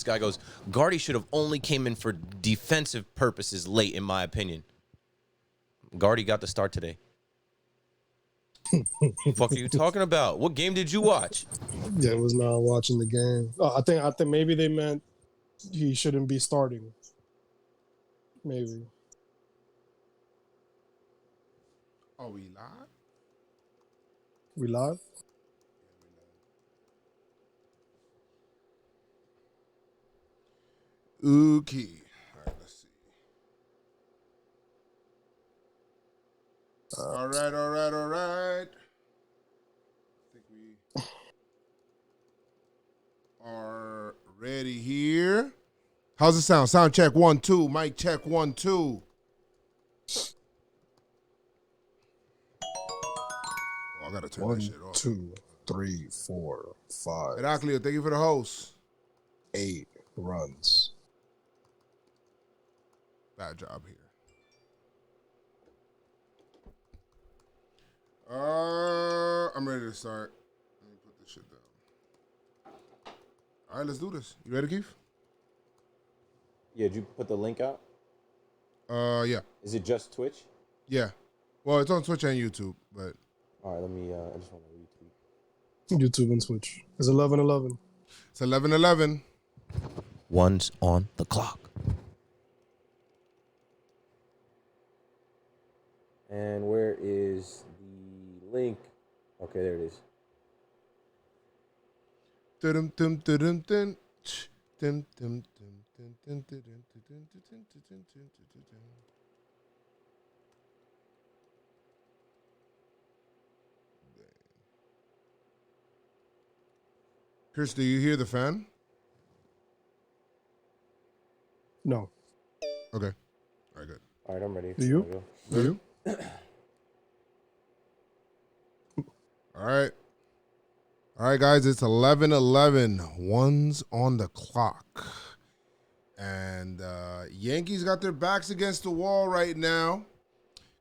guy goes, Gardy should have only came in for defensive purposes late, in my opinion. Gardy got the start today. Fuck are you talking about? What game did you watch? Yeah, was not watching the game. Oh, I think maybe they meant he shouldn't be starting. Maybe. Are we live? We live? Okay. All right, let's see. All right. I think we are ready here. How's it sound? Sound check 1 2. Mic check 1 2. I gotta turn that shit off. 2, 3, 4, 5. Heraclio, thank you for the host. 8 runs. Bad job here. I'm ready to start. Let me put this shit down. All right, let's do this. You ready, Keith? Yeah, did you put the link out? Yeah. Is it just Twitch? Yeah. Well, it's on Twitch and YouTube, but. All right, let me, I just want to retweet. YouTube and Twitch. It's 11:11. It's 11:11. One's on the clock. And where is the link? Okay, there it is. Dum dum dum dum dum dum dum. Chris, do you hear the fan? No. Okay. All right, good. All right, I'm ready. Do you? Do you? All right. All right, guys, it's 11:11. One's on the clock. And Yankees got their backs against the wall right now.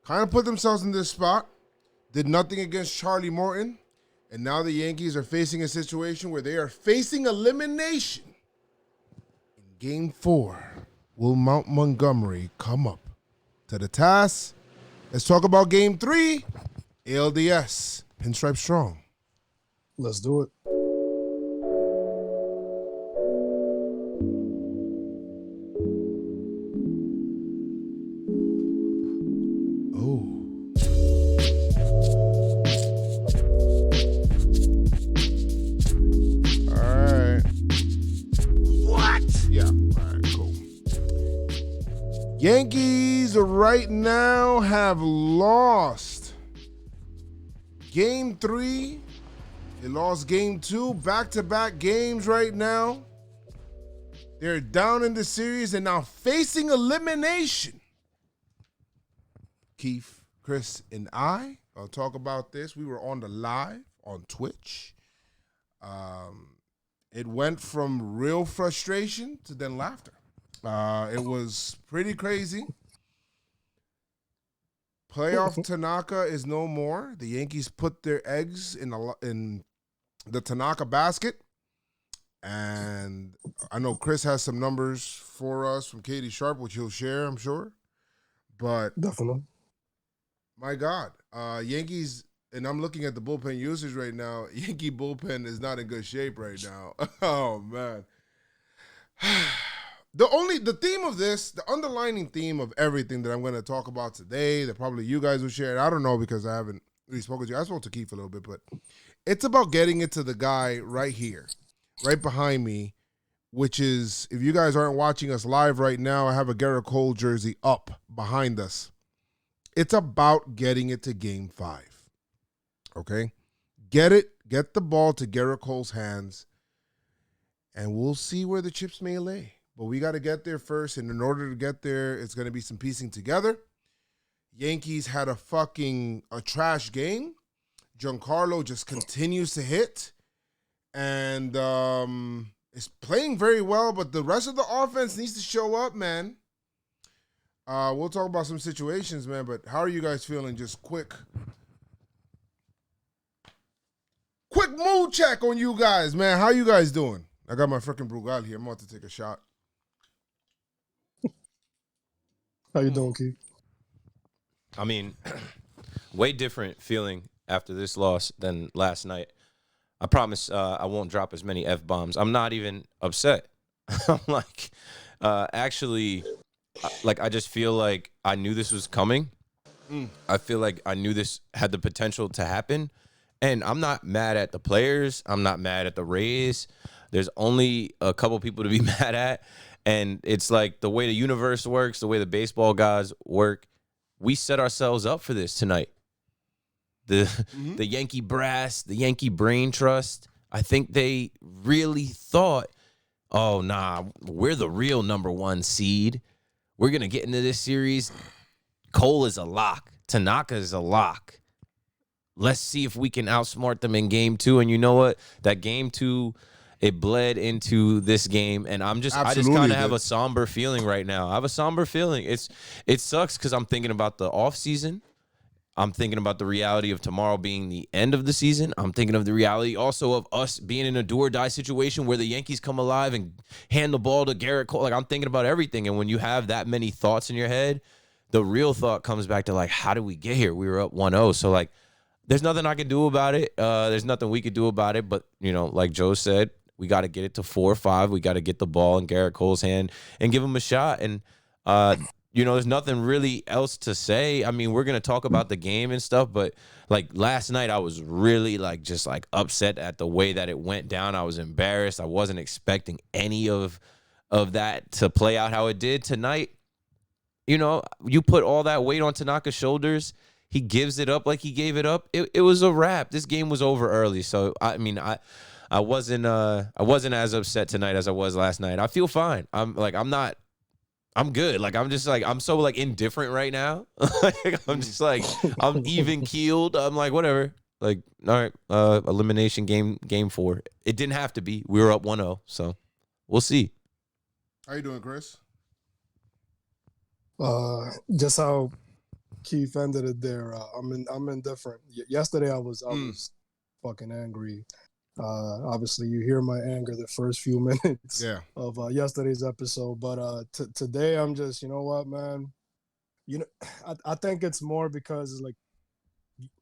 Kind of put themselves in this spot. Did nothing against Charlie Morton. And now the Yankees are facing a situation where they are facing elimination. In Game 4, will Mount Montgomery come up to the task? Let's talk about Game 3. ALDS, PinstripeStrong. Let's do it. Yankees right now have lost Game 3. They lost Game 2, back-to-back games right now. They're down in the series and now facing elimination. Keith, Chris, and I'll talk about this. We were on the live on Twitch. It went from real frustration to then laughter. It was pretty crazy. Playoff Tanaka is no more. The Yankees put their eggs in the Tanaka basket. And I know Chris has some numbers for us from Katie Sharp, which he'll share, I'm sure. But definitely, my God, Yankees, and I'm looking at the bullpen usage right now. Yankee bullpen is not in good shape right now. Oh, man. The theme of this, the underlining theme of everything that I'm going to talk about today, that probably you guys will share, I don't know because I haven't really spoken to you. I spoke to Keith a little bit, but it's about getting it to the guy right here, right behind me, which is, if you guys aren't watching us live right now, I have a Garrett Cole jersey up behind us. It's about getting it to Game 5, okay? Get the ball to Garrett Cole's hands, and we'll see where the chips may lay. But we got to get there first, and in order to get there, it's going to be some piecing together. Yankees had a trash game. Giancarlo just continues to hit, and is playing very well, but the rest of the offense needs to show up, man. We'll talk about some situations, man, but how are you guys feeling? Just quick mood check on you guys, man. How you guys doing? I got my freaking Brugal here. I'm about to take a shot. How you doing, Keith? I mean, way different feeling after this loss than last night. I promise I won't drop as many F-bombs. I'm not even upset. I'm like, actually, like I just feel like I knew this was coming. I feel like I knew this had the potential to happen. And I'm not mad at the players. I'm not mad at the Rays. There's only a couple people to be mad at. And it's like the way the universe works, the way the baseball guys work. We set ourselves up for this tonight. The Yankee brass, the Yankee brain trust, I think they really thought, oh, nah, we're the real number one seed. We're going to get into this series. Cole is a lock. Tanaka is a lock. Let's see if we can outsmart them in game 2. And you know what? That game 2, it bled into this game. And I just kind of have a somber feeling right now. I have a somber feeling. It sucks because I'm thinking about the offseason. I'm thinking about the reality of tomorrow being the end of the season. I'm thinking of the reality also of us being in a do or die situation where the Yankees come alive and hand the ball to Garrett Cole. Like, I'm thinking about everything. And when you have that many thoughts in your head, the real thought comes back to, like, how did we get here? We were up 1-0. So, like, there's nothing I can do about it. There's nothing we could do about it. But, you know, like Joe said, we got to get it to 4 or 5. We got to get the ball in Garrett Cole's hand and give him a shot. And, you know, there's nothing really else to say. I mean, we're going to talk about the game and stuff, but like last night I was really like just like upset at the way that it went down. I was embarrassed. I wasn't expecting any of that to play out how it did tonight. You know, you put all that weight on Tanaka's shoulders. He gives it up like he gave it up. It was a wrap. This game was over early. So, I mean, I wasn't as upset tonight as I was last night. I feel fine. I'm good. Like, I'm just like, I'm so like indifferent right now. Like, I'm just like, I'm even keeled. I'm like, whatever. Like, all right, elimination game 4. It didn't have to be. We were up 1-0, so we'll see. How you doing, Chris? Just how Keith ended it there. I'm indifferent. Yesterday I was fucking angry. Obviously, you hear my anger the first few minutes of yesterday's episode, but today I'm just, you know what, man. You know, I think it's more because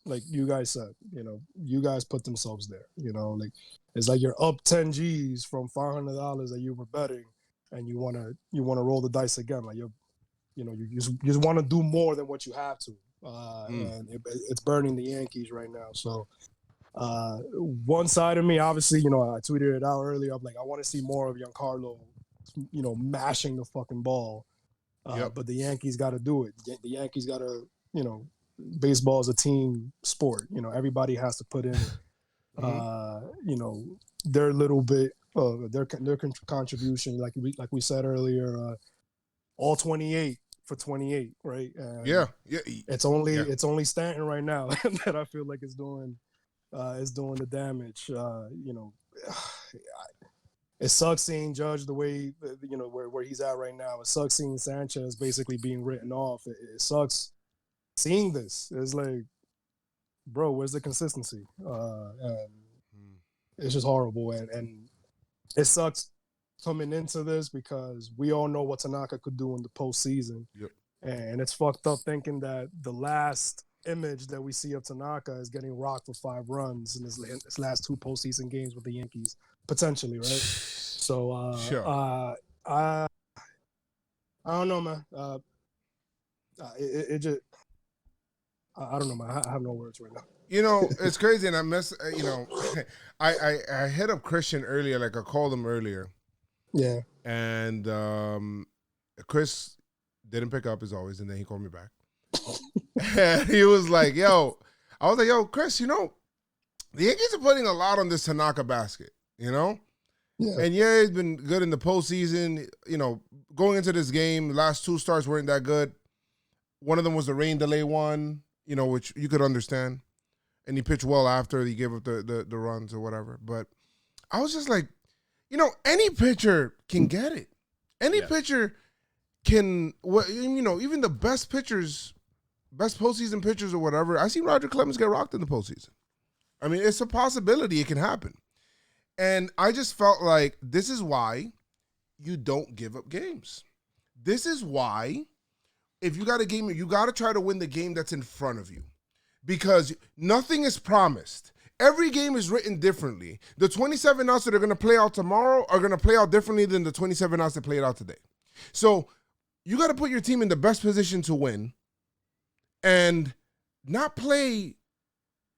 like you guys said, you know, you guys put themselves there. You know, like it's like you're up 10 G's from $500 that you were betting, and you wanna roll the dice again. Like you just want to do more than what you have to, and it's burning the Yankees right now. So. One side of me, obviously, you know, I tweeted it out earlier. I'm like, I want to see more of Giancarlo, you know, mashing the fucking ball. But the Yankees got to do it. The Yankees got to, you know, baseball is a team sport. You know, everybody has to put in, you know, their little bit of their contribution. Like we said earlier, all 28 for 28, right? And it's only Stanton right now that I feel like is doing the damage. You know, it sucks seeing Judge the way, you know, where he's at right now. It sucks seeing Sanchez basically being written off. It sucks seeing this. It's like, bro, where's the consistency? And it's just horrible. And it sucks coming into this because we all know what Tanaka could do in the postseason. Yep. And it's fucked up thinking that the last image that we see of Tanaka is getting rocked for 5 runs in his last 2 postseason games with the Yankees, potentially, right? So, sure. I don't know, man. It just, I don't know, man. I have no words right now. You know, it's crazy, and I miss. You know, I hit up Christian earlier, like I called him earlier. Yeah. And Chris didn't pick up as always, and then he called me back. And he was like, yo, I was like, yo, Chris, you know, the Yankees are putting a lot on this Tanaka basket, you know? Yeah. And he's been good in the postseason. You know, going into this game, the last 2 starts weren't that good. One of them was the rain delay one, you know, which you could understand. And he pitched well after he gave up the runs or whatever. But I was just like, you know, any pitcher can get it. Any pitcher can, you know, even the best pitchers, best postseason pitchers or whatever. I seen Roger Clemens get rocked in the postseason. I mean, it's a possibility it can happen. And I just felt like this is why you don't give up games. This is why if you got a game, you got to try to win the game that's in front of you, because nothing is promised. Every game is written differently. The 27 outs that are going to play out tomorrow are going to play out differently than the 27 outs that played out today. So you got to put your team in the best position to win and not play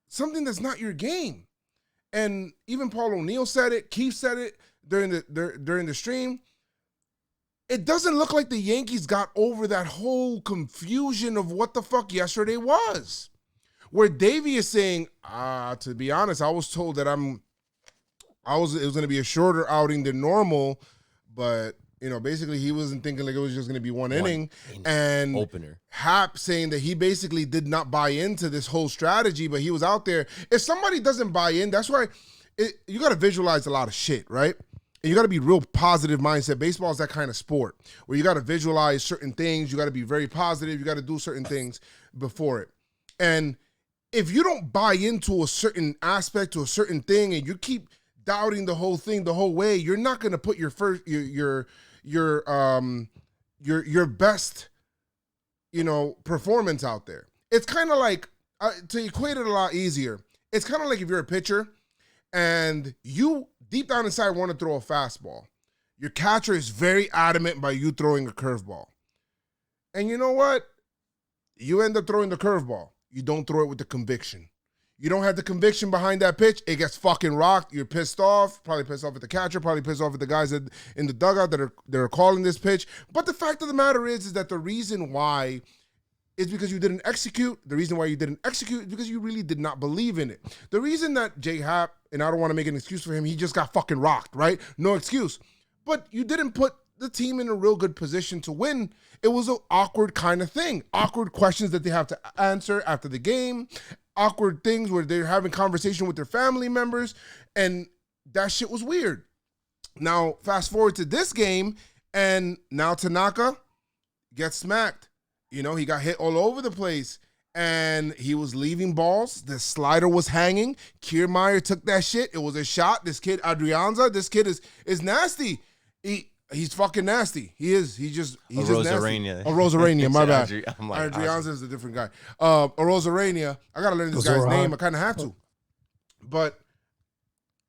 something that's not your game. And even Paul O'Neill said it. Keith said it during the stream. It doesn't look like the Yankees got over that whole confusion of what the fuck yesterday was. Where Davey is saying, to be honest, I was told that it was going to be a shorter outing than normal, but basically he wasn't thinking like it was just going to be one inning. And opener. Hap saying that he basically did not buy into this whole strategy, but he was out there. If somebody doesn't buy in, that's why you got to visualize a lot of shit, right? And you got to be real positive mindset. Baseball is that kind of sport where you got to visualize certain things. You got to be very positive. You got to do certain things before it. And if you don't buy into a certain aspect to a certain thing and you keep doubting the whole thing the whole way, you're not going to put your best, performance out there. It's kind of like, to equate it a lot easier, it's kind of like if you're a pitcher and you deep down inside want to throw a fastball. Your catcher is very adamant by you throwing a curveball. And you know what? You end up throwing the curveball. You don't throw it with the conviction. You don't have the conviction behind that pitch. It gets fucking rocked. You're pissed off. Probably pissed off at the catcher. Probably pissed off at the guys in the dugout that are calling this pitch. But the fact of the matter is that the reason why is because you didn't execute. The reason why you didn't execute is because you really did not believe in it. The reason that J Happ, and I don't want to make an excuse for him, he just got fucking rocked, right? No excuse. But you didn't put the team in a real good position to win. It was an awkward kind of thing. Awkward questions that they have to answer after the game. Awkward things where they're having conversation with their family members. And that shit was weird. Now, fast forward to this game, and now Tanaka gets smacked. He got hit all over the place. And he was leaving balls. The slider was hanging. Kiermaier took that shit. It was a shot. This kid, Adrianza, this kid is nasty. He's fucking nasty. He is. He's just nasty. Rosarania, my bad. Adrianza is a different guy. Rosarania. I got to learn this guy's name. I kind of have to. But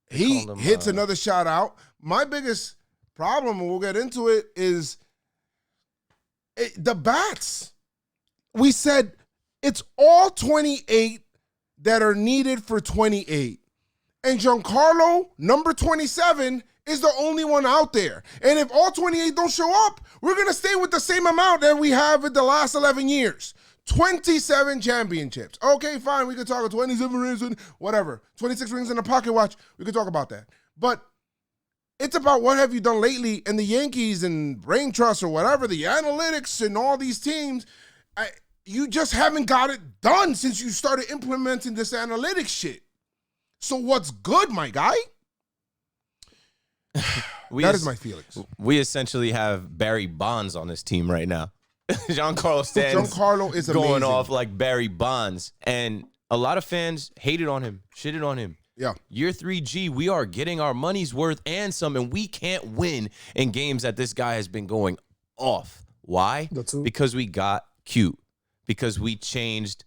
he hits another shot out. My biggest problem, and we'll get into it, is the bats. We said it's all 28 that are needed for 28. And Giancarlo, number 27, is the only one out there. And if all 28 don't show up, we're going to stay with the same amount that we have in the last 11 years. 27 championships. Okay, fine. We could talk about 27 rings and whatever. 26 rings in a pocket watch. We could talk about that. But it's about what have you done lately, and the Yankees and Brain Trust or whatever, the analytics and all these teams, you just haven't got it done since you started implementing this analytics shit. So what's good, my guy? That is my feelings. We essentially have Barry Bonds on this team right now. Giancarlo is going amazing. Off like Barry Bonds. And a lot of fans hated on him, shitted on him. Yeah. Year 3G, we are getting our money's worth and some, and we can't win in games that this guy has been going off. Why? Because we got cute. Because we changed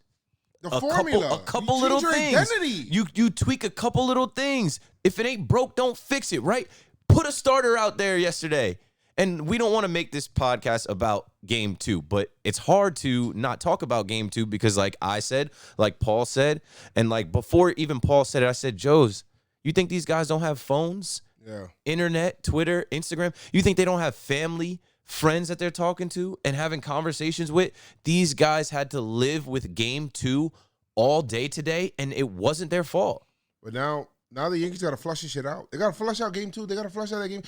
a couple little things. Identity. You tweak a couple little things. If it ain't broke, don't fix it, right? Put a starter out there yesterday. And we don't want to make this podcast about game 2, but it's hard to not talk about game 2 because like I said, like Paul said, and like before even Paul said it, I said, Joes, you think these guys don't have phones? Yeah. Internet, Twitter, Instagram? You think they don't have family, friends that they're talking to and having conversations with? These guys had to live with game 2 all day today, and it wasn't their fault. But now the Yankees got to flush this shit out. They got to flush out game 2. They got to flush out that game.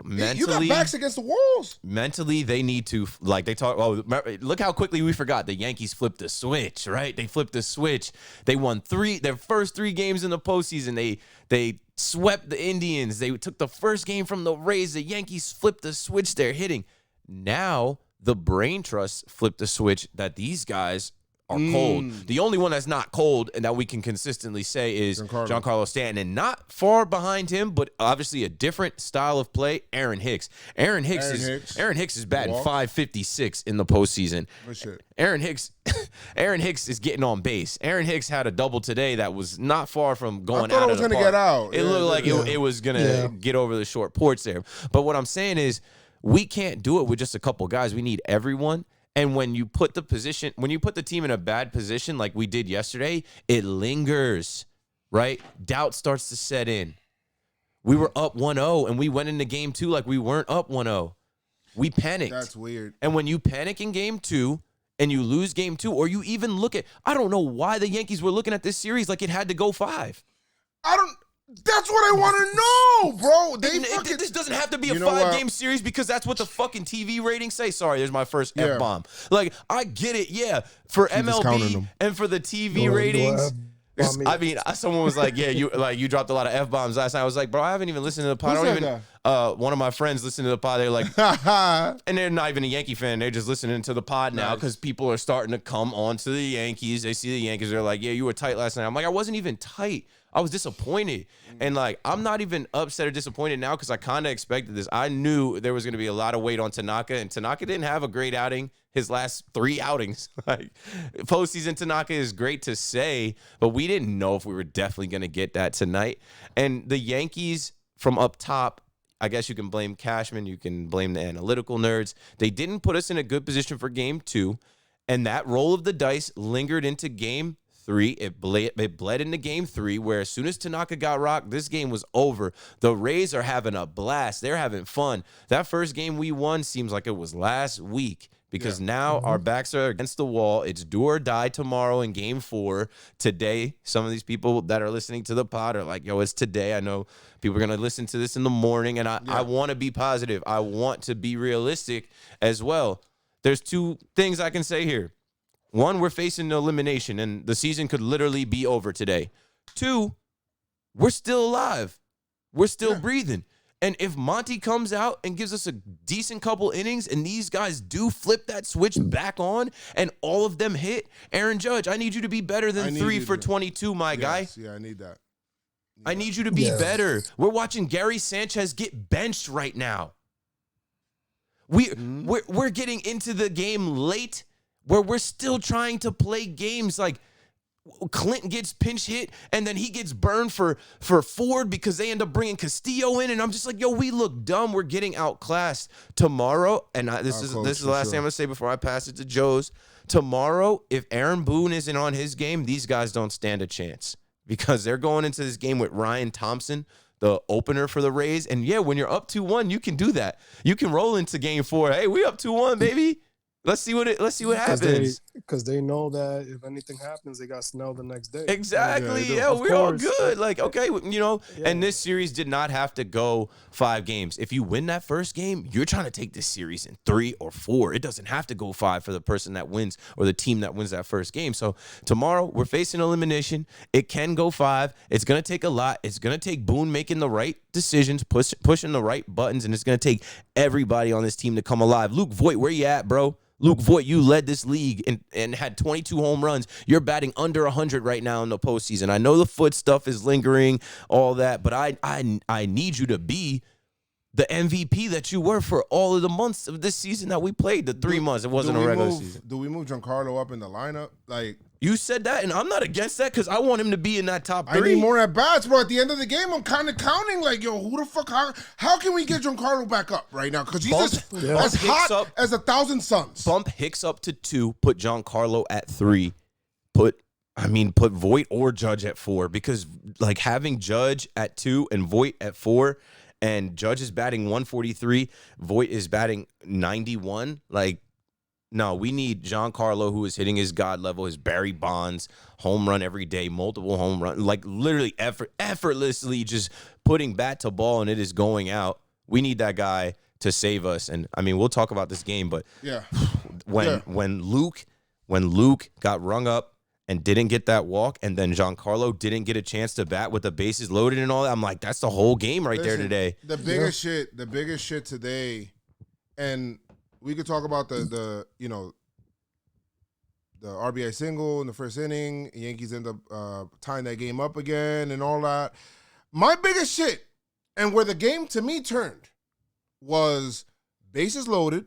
Mentally, you got backs against the walls. Mentally, they need to, like they talk, oh, look how quickly we forgot. The Yankees flipped the switch, right? They flipped the switch. They won their first 3 games in the postseason. They swept the Indians. They took the first game from the Rays. The Yankees flipped the switch they're hitting. Now, the brain trust flipped the switch that these guys are cold. The only one that's not cold and that we can consistently say is Giancarlo Stanton, and not far behind him, but obviously a different style of play, Aaron Hicks. Aaron Hicks is batting .556 in the postseason. Aaron Hicks is getting on base. Aaron Hicks had a double today that was not far from going out. It was going to get out. It looked like it was going to get over the short porch there. But what I'm saying is, we can't do it with just a couple guys. We need everyone. And when you put the team in a bad position like we did yesterday, it lingers, right? Doubt starts to set in. We were up 1-0, and we went into game 2 like we weren't up 1-0. We panicked. That's weird. And when you panic in game 2 and you lose game 2, or you even look at, I don't know why the Yankees were looking at this series like it had to go 5. That's what I want to know, bro. This doesn't have to be a 5-game series because that's what the fucking TV ratings say. Sorry, there's my first F-bomb. Like, I get it, for MLB and for the TV ratings. I mean, someone was like, you dropped a lot of F-bombs last night. I was like, bro, I haven't even listened to the pod. One of my friends listened to the pod. They're like, and they're not even a Yankee fan. They're just listening to the pod now because people are starting to come on to the Yankees. They see the Yankees. They're like, yeah, you were tight last night. I'm like, I wasn't even tight. I was disappointed. And, like, I'm not even upset or disappointed now because I kind of expected this. I knew there was going to be a lot of weight on Tanaka, and Tanaka didn't have a great outing his last 3 outings. Like, postseason Tanaka is great to say, but we didn't know if we were definitely going to get that tonight. And the Yankees from up top, I guess you can blame Cashman. You can blame the analytical nerds. They didn't put us in a good position for game 2, and that roll of the dice lingered into game 3. It bled into game 3, where as soon as Tanaka got rocked, this game was over. The Rays are having a blast. They're having fun. That first game we won seems like it was last week because now our backs are against the wall. It's do or die tomorrow in game 4. Today, some of these people that are listening to the pod are like, yo, it's today. I know people are going to listen to this in the morning, and I want to be positive. I want to be realistic as well. There's 2 things I can say here. 1, we're facing elimination, and the season could literally be over today. 2, we're still alive. We're still breathing. And if Monty comes out and gives us a decent couple innings and these guys do flip that switch back on and all of them hit, Aaron Judge, I need you to be better than 3 for 22, my guy. Yeah, I need that. I need you to be better. We're watching Gary Sanchez get benched right now. We're getting into the game late, where we're still trying to play games. Like, Clinton gets pinch hit, and then he gets burned for Ford because they end up bringing Castillo in, and I'm just like, yo, we look dumb. We're getting outclassed tomorrow, and this is the last thing I'm gonna say before I pass it to Joe's. Tomorrow, if Aaron Boone isn't on his game, these guys don't stand a chance because they're going into this game with Ryan Thompson, the opener for the Rays, and when you're up 2-1, you can do that. You can roll into game 4. Hey, we up 2-1, baby. Let's see what happens. Because they know that if anything happens, they got Snell the next day. Exactly. Yeah, we're all good. Like, okay, and this series did not have to go 5 games. If you win that first game, you're trying to take this series in 3 or 4. It doesn't have to go 5 for the person that wins or the team that wins that first game. So tomorrow we're facing elimination. It can go 5. It's going to take a lot. It's going to take Boone making the right decisions, pushing the right buttons, and it's going to take everybody on this team to come alive. Luke Voit, where you at, bro? Luke Voit, you led this league and had 22 home runs. You're batting under 100 right now in the postseason. I know the foot stuff is lingering, all that, but I need you to be the MVP that you were for all of the months of this season that we played. The 3 months. It wasn't a regular season. Do we move Giancarlo up in the lineup? Like, you said that, and I'm not against that because I want him to be in that top 3. I need more at bats, bro. At the end of the game, I'm kind of counting like, yo, who the fuck? How can we get Giancarlo back up right now? Because he's as hot as 1,000 suns. Bump Hicks up to 2. Put Giancarlo at 3. Put Voit or Judge at 4 because like having Judge at 2 and Voit at 4. And Judge is batting 143. Voit is batting 91. Like, no, we need Giancarlo, who is hitting his God level, his Barry Bonds, home run every day, multiple home run, like literally effortlessly just putting bat to ball and it is going out. We need that guy to save us. And I mean, we'll talk about this game, but when Luke got rung up and didn't get that walk, and then Giancarlo didn't get a chance to bat with the bases loaded and all that, I'm like, that's the whole game there today. The biggest shit today, and we could talk about the the RBI single in the first inning. Yankees end up tying that game up again and all that. My biggest shit, and where the game to me turned, was bases loaded,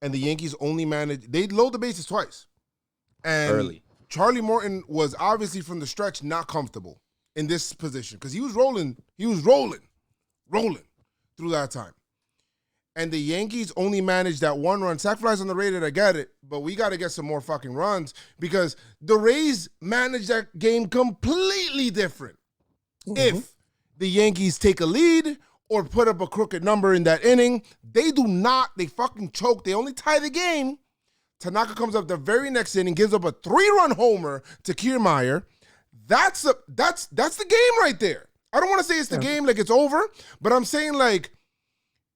and the Yankees only managed. They load the bases twice, and Early. Charlie Morton was obviously from the stretch not comfortable in this position because he was rolling through that time. And the Yankees only managed that one run. Sack flies on the Raiders, I get it, but we got to get some more fucking runs because the Rays managed that game completely different. If the Yankees take a lead or put up a crooked number in that inning, they do not. They fucking choke. They only tie the game. Tanaka comes up the very next inning, gives up a 3-run homer to Kiermaier. That's the game right there. I don't want to say it's the game like it's over, but I'm saying like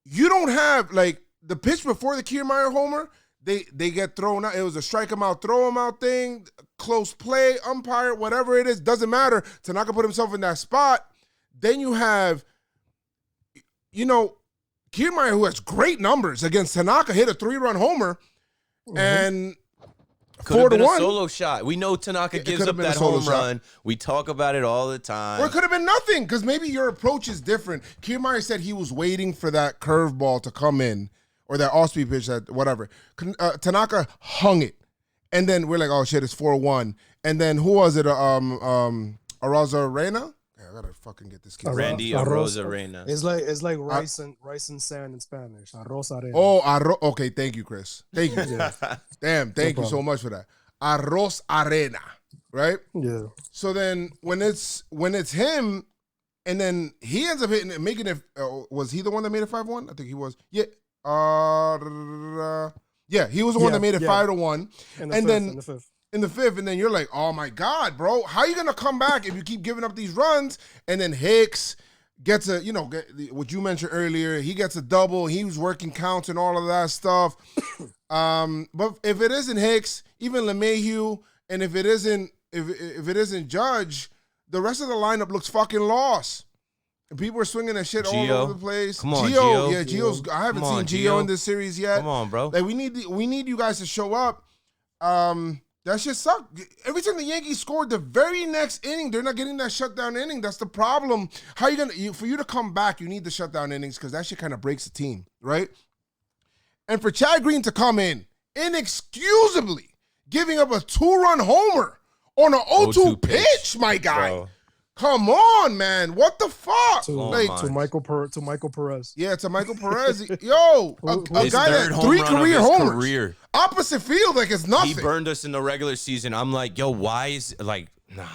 you don't have like the pitch before the Kiermaier homer. They get thrown out. It was a strike him out, throw him out thing, close play, umpire, whatever it is, doesn't matter. Tanaka put himself in that spot. Then you have, Kiermaier, who has great numbers against Tanaka, hit a 3-run homer. And Could have been 4-1. a solo shot. We know Tanaka gives up that home run. We talk about it all the time. Or it could have been nothing because maybe your approach is different. Kiermaier said he was waiting for that curveball to come in or that off-speed pitch, that whatever. Tanaka hung it. And then we're like, oh, shit, it's 4-1. And then who was it? Arozarena? I gotta fucking get this kid. Randy Arozarena. It's like rice and sand in Spanish. Arroz arena. Oh, okay. Thank you, Chris. Thank you. Damn, thank you so problem. much for that. Arroz arena, right? Yeah. So then when it's him, and then he ends up making it. Was he the one that made it 5-1? I think he was. Yeah. Yeah, he was the one that made it 5-1. In the fifth. And then you're like, oh my God, bro, how are you gonna come back if you keep giving up these runs? And then Hicks gets what you mentioned earlier. He gets a double. He was working counts and all of that stuff. But if it isn't Hicks, even LeMahieu, and if it isn't Judge, the rest of the lineup looks fucking lost. And people are swinging that shit all over the place. Come on, Gio. Gio. Yeah, Gio's. I haven't seen Gio in this series yet. Come on, bro. Like we need you guys to show up. That shit sucked. Every time the Yankees scored, the very next inning, they're not getting that shutdown inning. That's the problem. How you gonna for you to come back? You need the shutdown innings because that shit kind of breaks the team, right? And for Chad Green to come in inexcusably, giving up a 2-run homer on an 0-2 pitch, my guy. Bro. Come on, man. What the fuck? To Michael Perez. Yeah, to Michael Perez. Yo, a guy that 3 career homers. Opposite field, like it's nothing. He burned us in the regular season. I'm like, yo, why is nah, man,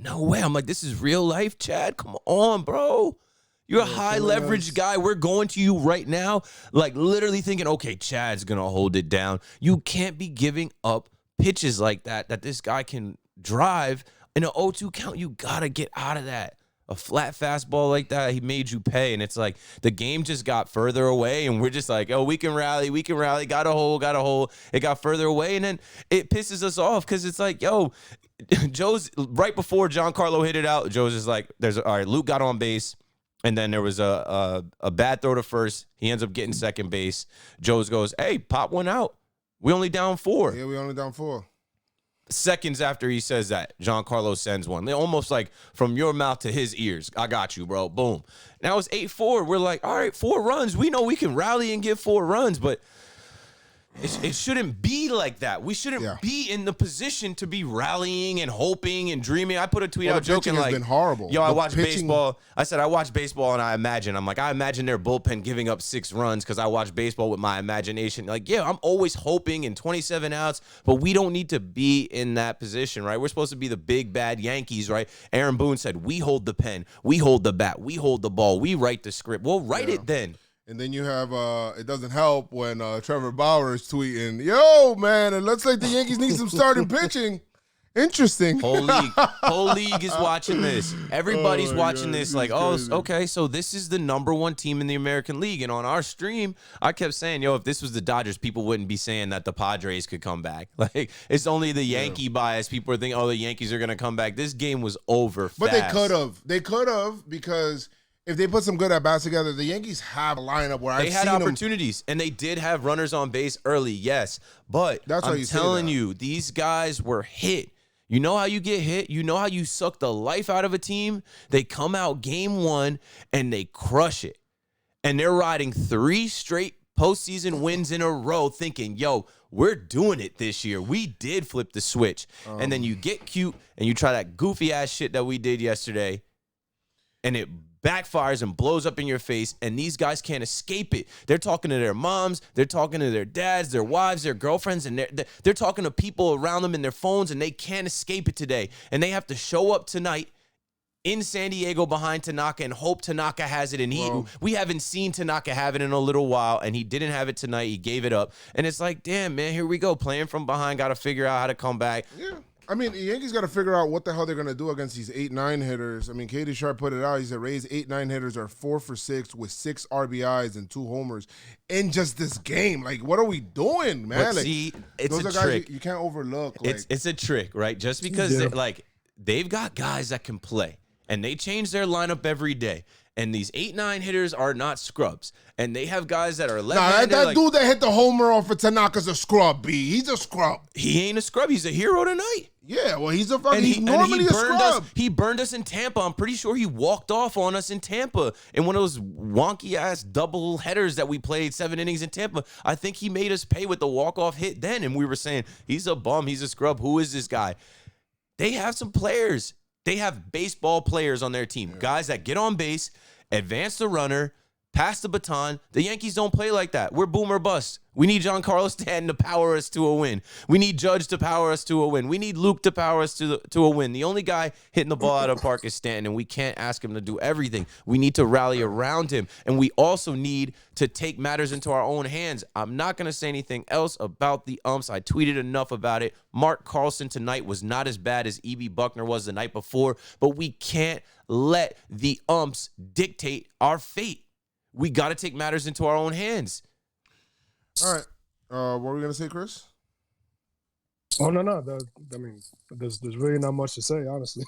no way. I'm like, this is real life, Chad. Come on, bro. You're a high leverage guy. We're going to you right now, like literally thinking, okay, Chad's gonna hold it down. You can't be giving up pitches like that this guy can drive. In an 0-2 count, you got to get out of that. A flat fastball like that, he made you pay. And it's like the game just got further away. And we're just like, oh, we can rally. Got a hole. It got further away. And then it pisses us off because it's like, yo, Joe's right before Giancarlo hit it out. Joe's just like, all right, Luke got on base. And then there was a bad throw to first. He ends up getting second base. Joe's goes, hey, pop one out. We only down 4. Yeah, we only down 4. Seconds after he says that, Giancarlo sends one. They're almost like from your mouth to his ears. I got you, bro. Boom. Now it's 8-4. We're like, all right, 4 runs. We know we can rally and get 4 runs, but it shouldn't be like that. We shouldn't be in the position to be rallying and hoping and dreaming. I put a tweet out joking like, been horrible. Yo, I watch baseball. I said I watch baseball and I imagine their bullpen giving up 6 runs because I watch baseball with my imagination. Like, yeah, I'm always hoping in 27 outs, but we don't need to be in that position, right? We're supposed to be the big bad Yankees, right? Aaron Boone said, we hold the pen, we hold the bat, we hold the ball, we write the script. Well, write it then. And then you have, it doesn't help when Trevor Bauer is tweeting, yo, man, it looks like the Yankees need some starting pitching. Interesting. Whole league is watching this. Everybody's watching this like, oh, okay, so this is the #1 team in the American League. And on our stream, I kept saying, yo, if this was the Dodgers, people wouldn't be saying that the Padres could come back. Like, it's only the Yankee bias. People are thinking, oh, the Yankees are going to come back. This game was over fast. But they could have. They could have because if they put some good at bats together, the Yankees have a lineup where They had opportunities, and they did have runners on base early, yes. But I'm telling you, these guys were hit. You know how you get hit? You know how you suck the life out of a team? They come out game one, and they crush it. And they're riding 3 straight postseason wins in a row thinking, yo, we're doing it this year. We did flip the switch. And then you get cute, and you try that goofy-ass shit that we did yesterday, and it backfires and blows up in your face, and these guys can't escape it. They're talking to their moms, they're talking to their dads, their wives, their girlfriends, and they're talking to people around them in their phones, and they can't escape it today. And they have to show up tonight in San Diego behind Tanaka and hope Tanaka has it. And we haven't seen Tanaka have it in a little while, and he didn't have it tonight. He gave it up. And it's like, damn, man, here we go. Playing from behind, got to figure out how to come back. Yeah. I mean, the Yankees got to figure out what the hell they're going to do against these 8-9 hitters. I mean, Katie Sharp put it out. He said Rays 8-9 hitters are 4 for 6 with 6 RBIs and 2 homers in just this game. Like, what are we doing, man? But like, see, it's those a are trick. Guys you can't overlook. It's a trick, right? Just because they've got guys that can play, and they change their lineup every day. And these 8-9 hitters are not scrubs. And they have guys that are left-handed. That dude that hit the homer off of Tanaka's a scrub, B. He's a scrub. He ain't a scrub. He's a hero tonight. Yeah, well, he's a fucking. He's normally a scrub. He burned us in Tampa. I'm pretty sure he walked off on us in Tampa in one of those wonky-ass double headers that we played 7 innings in Tampa. I think he made us pay with the walk-off hit then, and we were saying, he's a bum. He's a scrub. Who is this guy? They have some players. They have baseball players on their team, guys that get on base, advance the runner, pass the baton. The Yankees don't play like that. We're boom or bust. We need Giancarlo Stanton to power us to a win. We need Judge to power us to a win. We need Luke to power us to a win. The only guy hitting the ball out of the park is Stanton, and we can't ask him to do everything. We need to rally around him, and we also need to take matters into our own hands. I'm not going to say anything else about the umps. I tweeted enough about it. Mark Carlson tonight was not as bad as E.B. Buckner was the night before, but we can't let the umps dictate our fate. We got to take matters into our own hands. All right. What were we going to say, Chris? Oh, no. I mean, there's really not much to say, honestly.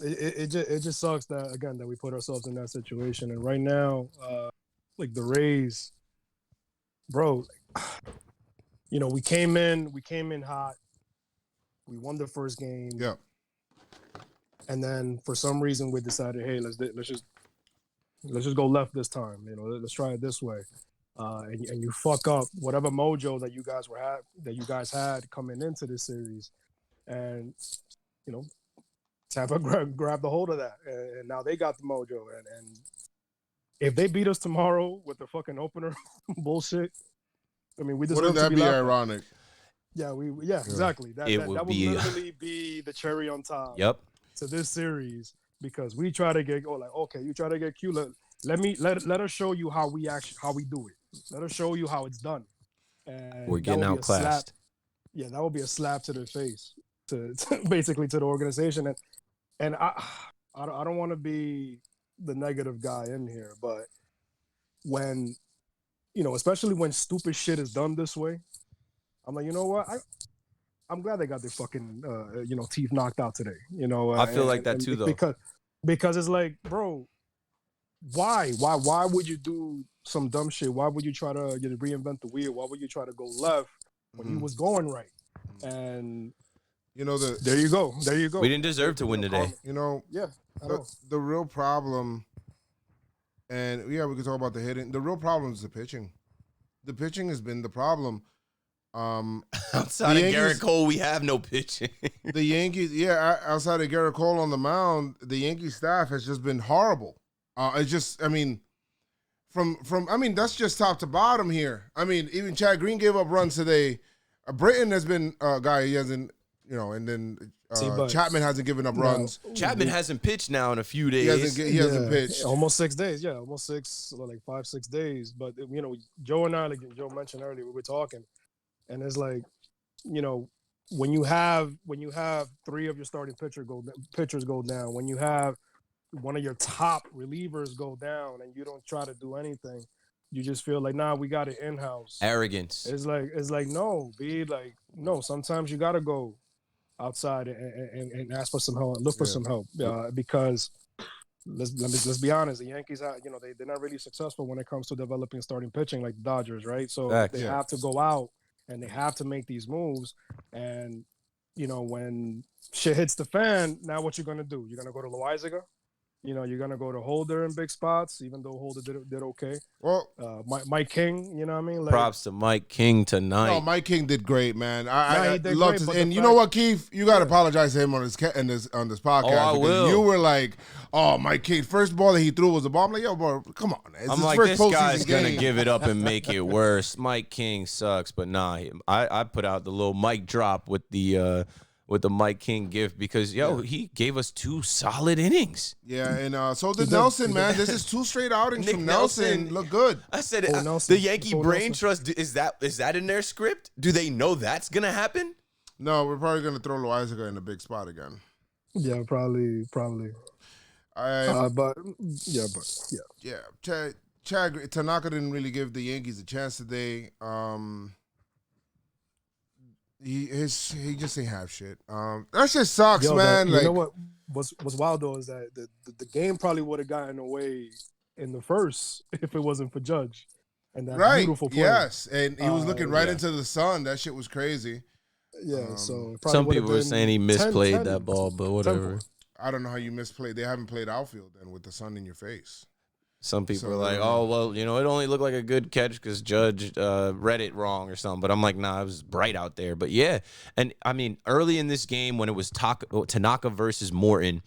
It just sucks that, again, that we put ourselves in that situation. And right now, like the Rays, bro, you know, we came in hot. We won the first game. Yeah. And then for some reason we decided, hey, let's just go left this time. You know, let's try it this way. And you fuck up whatever mojo that you guys had coming into this series, and you know, Tampa grabbed the hold of that, and now they got the mojo. And if they beat us tomorrow with the fucking opener bullshit, I mean, we deserve Wouldn't that be ironic? Yeah, exactly. That would literally be the cherry on top. Yep. To this series, because we try to get okay, you try to get cute. Let us show you how we do it. Let us show you how it's done. And we're getting outclassed. Yeah, that would be a slap to the face, to basically to the organization. And I don't want to be the negative guy in here, but when, you know, especially when stupid shit is done this way, I'm like, you know what, I'm glad they got their fucking teeth knocked out today. You know, I feel like that too, though. Because it's like, bro, why would you do some dumb shit? Why would you try to reinvent the wheel? Why would you try to go left when he was going right? And you know, there you go. We didn't deserve to win today. You know, the real problem, and we can talk about the hitting. The real problem is the pitching. The pitching has been the problem. Outside of Garrett Cole, we have no pitching. The Yankees, outside of Garrett Cole on the mound, the Yankee staff has just been horrible. It's just, I mean, that's just top to bottom here. I mean, even Chad Green gave up runs today. Britton has been a guy he hasn't, you know, and then Chapman hasn't given up runs. Chapman hasn't pitched now in a few days. He hasn't pitched. Almost 6 days, almost 5-6 days. But, you know, Joe and I, like Joe mentioned earlier, we were talking. And it's like, you know, when you have 3 of your starting pitchers go down, when you have one of your top relievers go down, and you don't try to do anything, you just feel like, nah, we got it in house. Arrogance. It's like no, no. Sometimes you gotta go outside and ask for some help, look for some help, because let's be honest. The Yankees, they're not really successful when it comes to developing starting pitching like the Dodgers, right? So Facts. they have to go out and they have to make these moves. And when shit hits the fan, now what you're gonna do? You're gonna go to Loizaga. You're gonna go to Holder in big spots, even though Holder did okay. Well, Mike King, you know what I mean? Like, props to Mike King tonight. no, Mike King did great, man. I he did loved great, his, but and the you know fact- what, Keith? You got to apologize to him on this podcast. I because will. You were like, "Oh, Mike King, first ball that he threw was a ball." I'm like, "Yo, bro, come on." It's I'm his like, first this guy's postseason gonna game. give it up and make it worse. Mike King sucks, but nah, I put out the little mic drop with the Mike King gift because he gave us 2 solid innings. Yeah, and so did Nelson, man. This is 2 straight outings Nick from Nelson. Look good. I said Nelson. the Yankee Oh, brain Nelson. trust is that in their script? Do they know that's gonna happen? No, we're probably gonna throw Loizaga in a big spot again. Yeah, probably. But Chad Tanaka didn't really give the Yankees a chance today. He just ain't have shit. That shit sucks, man. You know what? What's wild though is that the game probably would have gotten away in the first if it wasn't for Judge and that beautiful play. Yes, and he was looking right yeah. into the sun. That shit was crazy. Yeah, so it probably Some would've people were been saying he misplayed 10 that ball, but whatever. 10-4. I don't know how you misplayed. They haven't played outfield then with the sun in your face. Some people So, are like, oh, well, it only looked like a good catch because Judge read it wrong or something. But I'm like, nah, it was bright out there. But yeah, and I mean, early in this game when it was Tanaka versus Morton,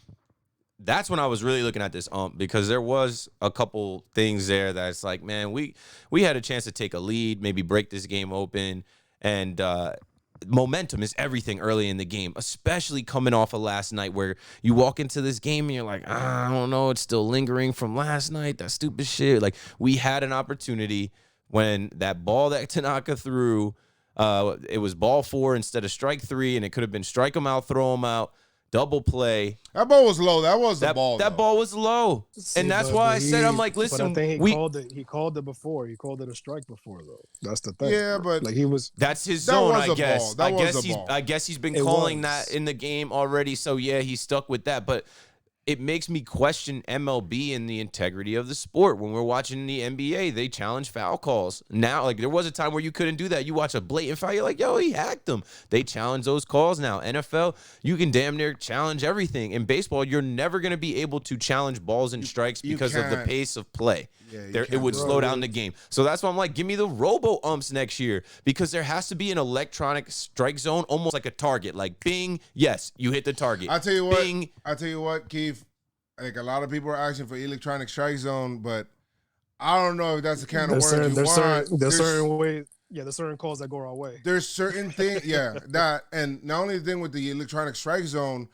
that's when I was really looking at this because there was a couple things there that's like, man, we had a chance to take a lead, maybe break this game open, and momentum is everything early in the game, especially coming off of last night where you walk into this game and you're like, I don't know, it's still lingering from last night, that stupid shit. Like, we had an opportunity when that ball that Tanaka threw, it was ball 4 instead of strike 3, and it could have been strike him out, throw him out, double play. That ball was low. That was the ball. That ball was low. And that's why I said, I'm like, listen, but I think he called it before. He called it a strike before, though. That's the thing. Yeah, but like he was. That's his That zone, was I a guess. ball. That was a ball. I guess he's been It calling was. that in the game already. So yeah, he's stuck with that. But it makes me question MLB and the integrity of the sport. When we're watching the NBA, they challenge foul calls. Now, like, there was a time where you couldn't do that. You watch a blatant foul, you're like, yo, he hacked them. They challenge those calls now. NFL, you can damn near challenge everything. In baseball, you're never going to be able to challenge balls and strikes you because of the can't. pace of play. Yeah, you It can't, would bro. slow down the game. So that's why I'm like, give me the robo-umps next year, because there has to be an electronic strike zone, almost like a target. Like, bing, yes, you hit the target. I tell you what. Bing. I tell you what, Keith. Like, a lot of people are asking for electronic strike zone, but I don't know if that's the kind of There's word you want. there's certain ways. Yeah, there's certain calls that go our way. There's certain things, that, and not only the thing with the electronic strike zone,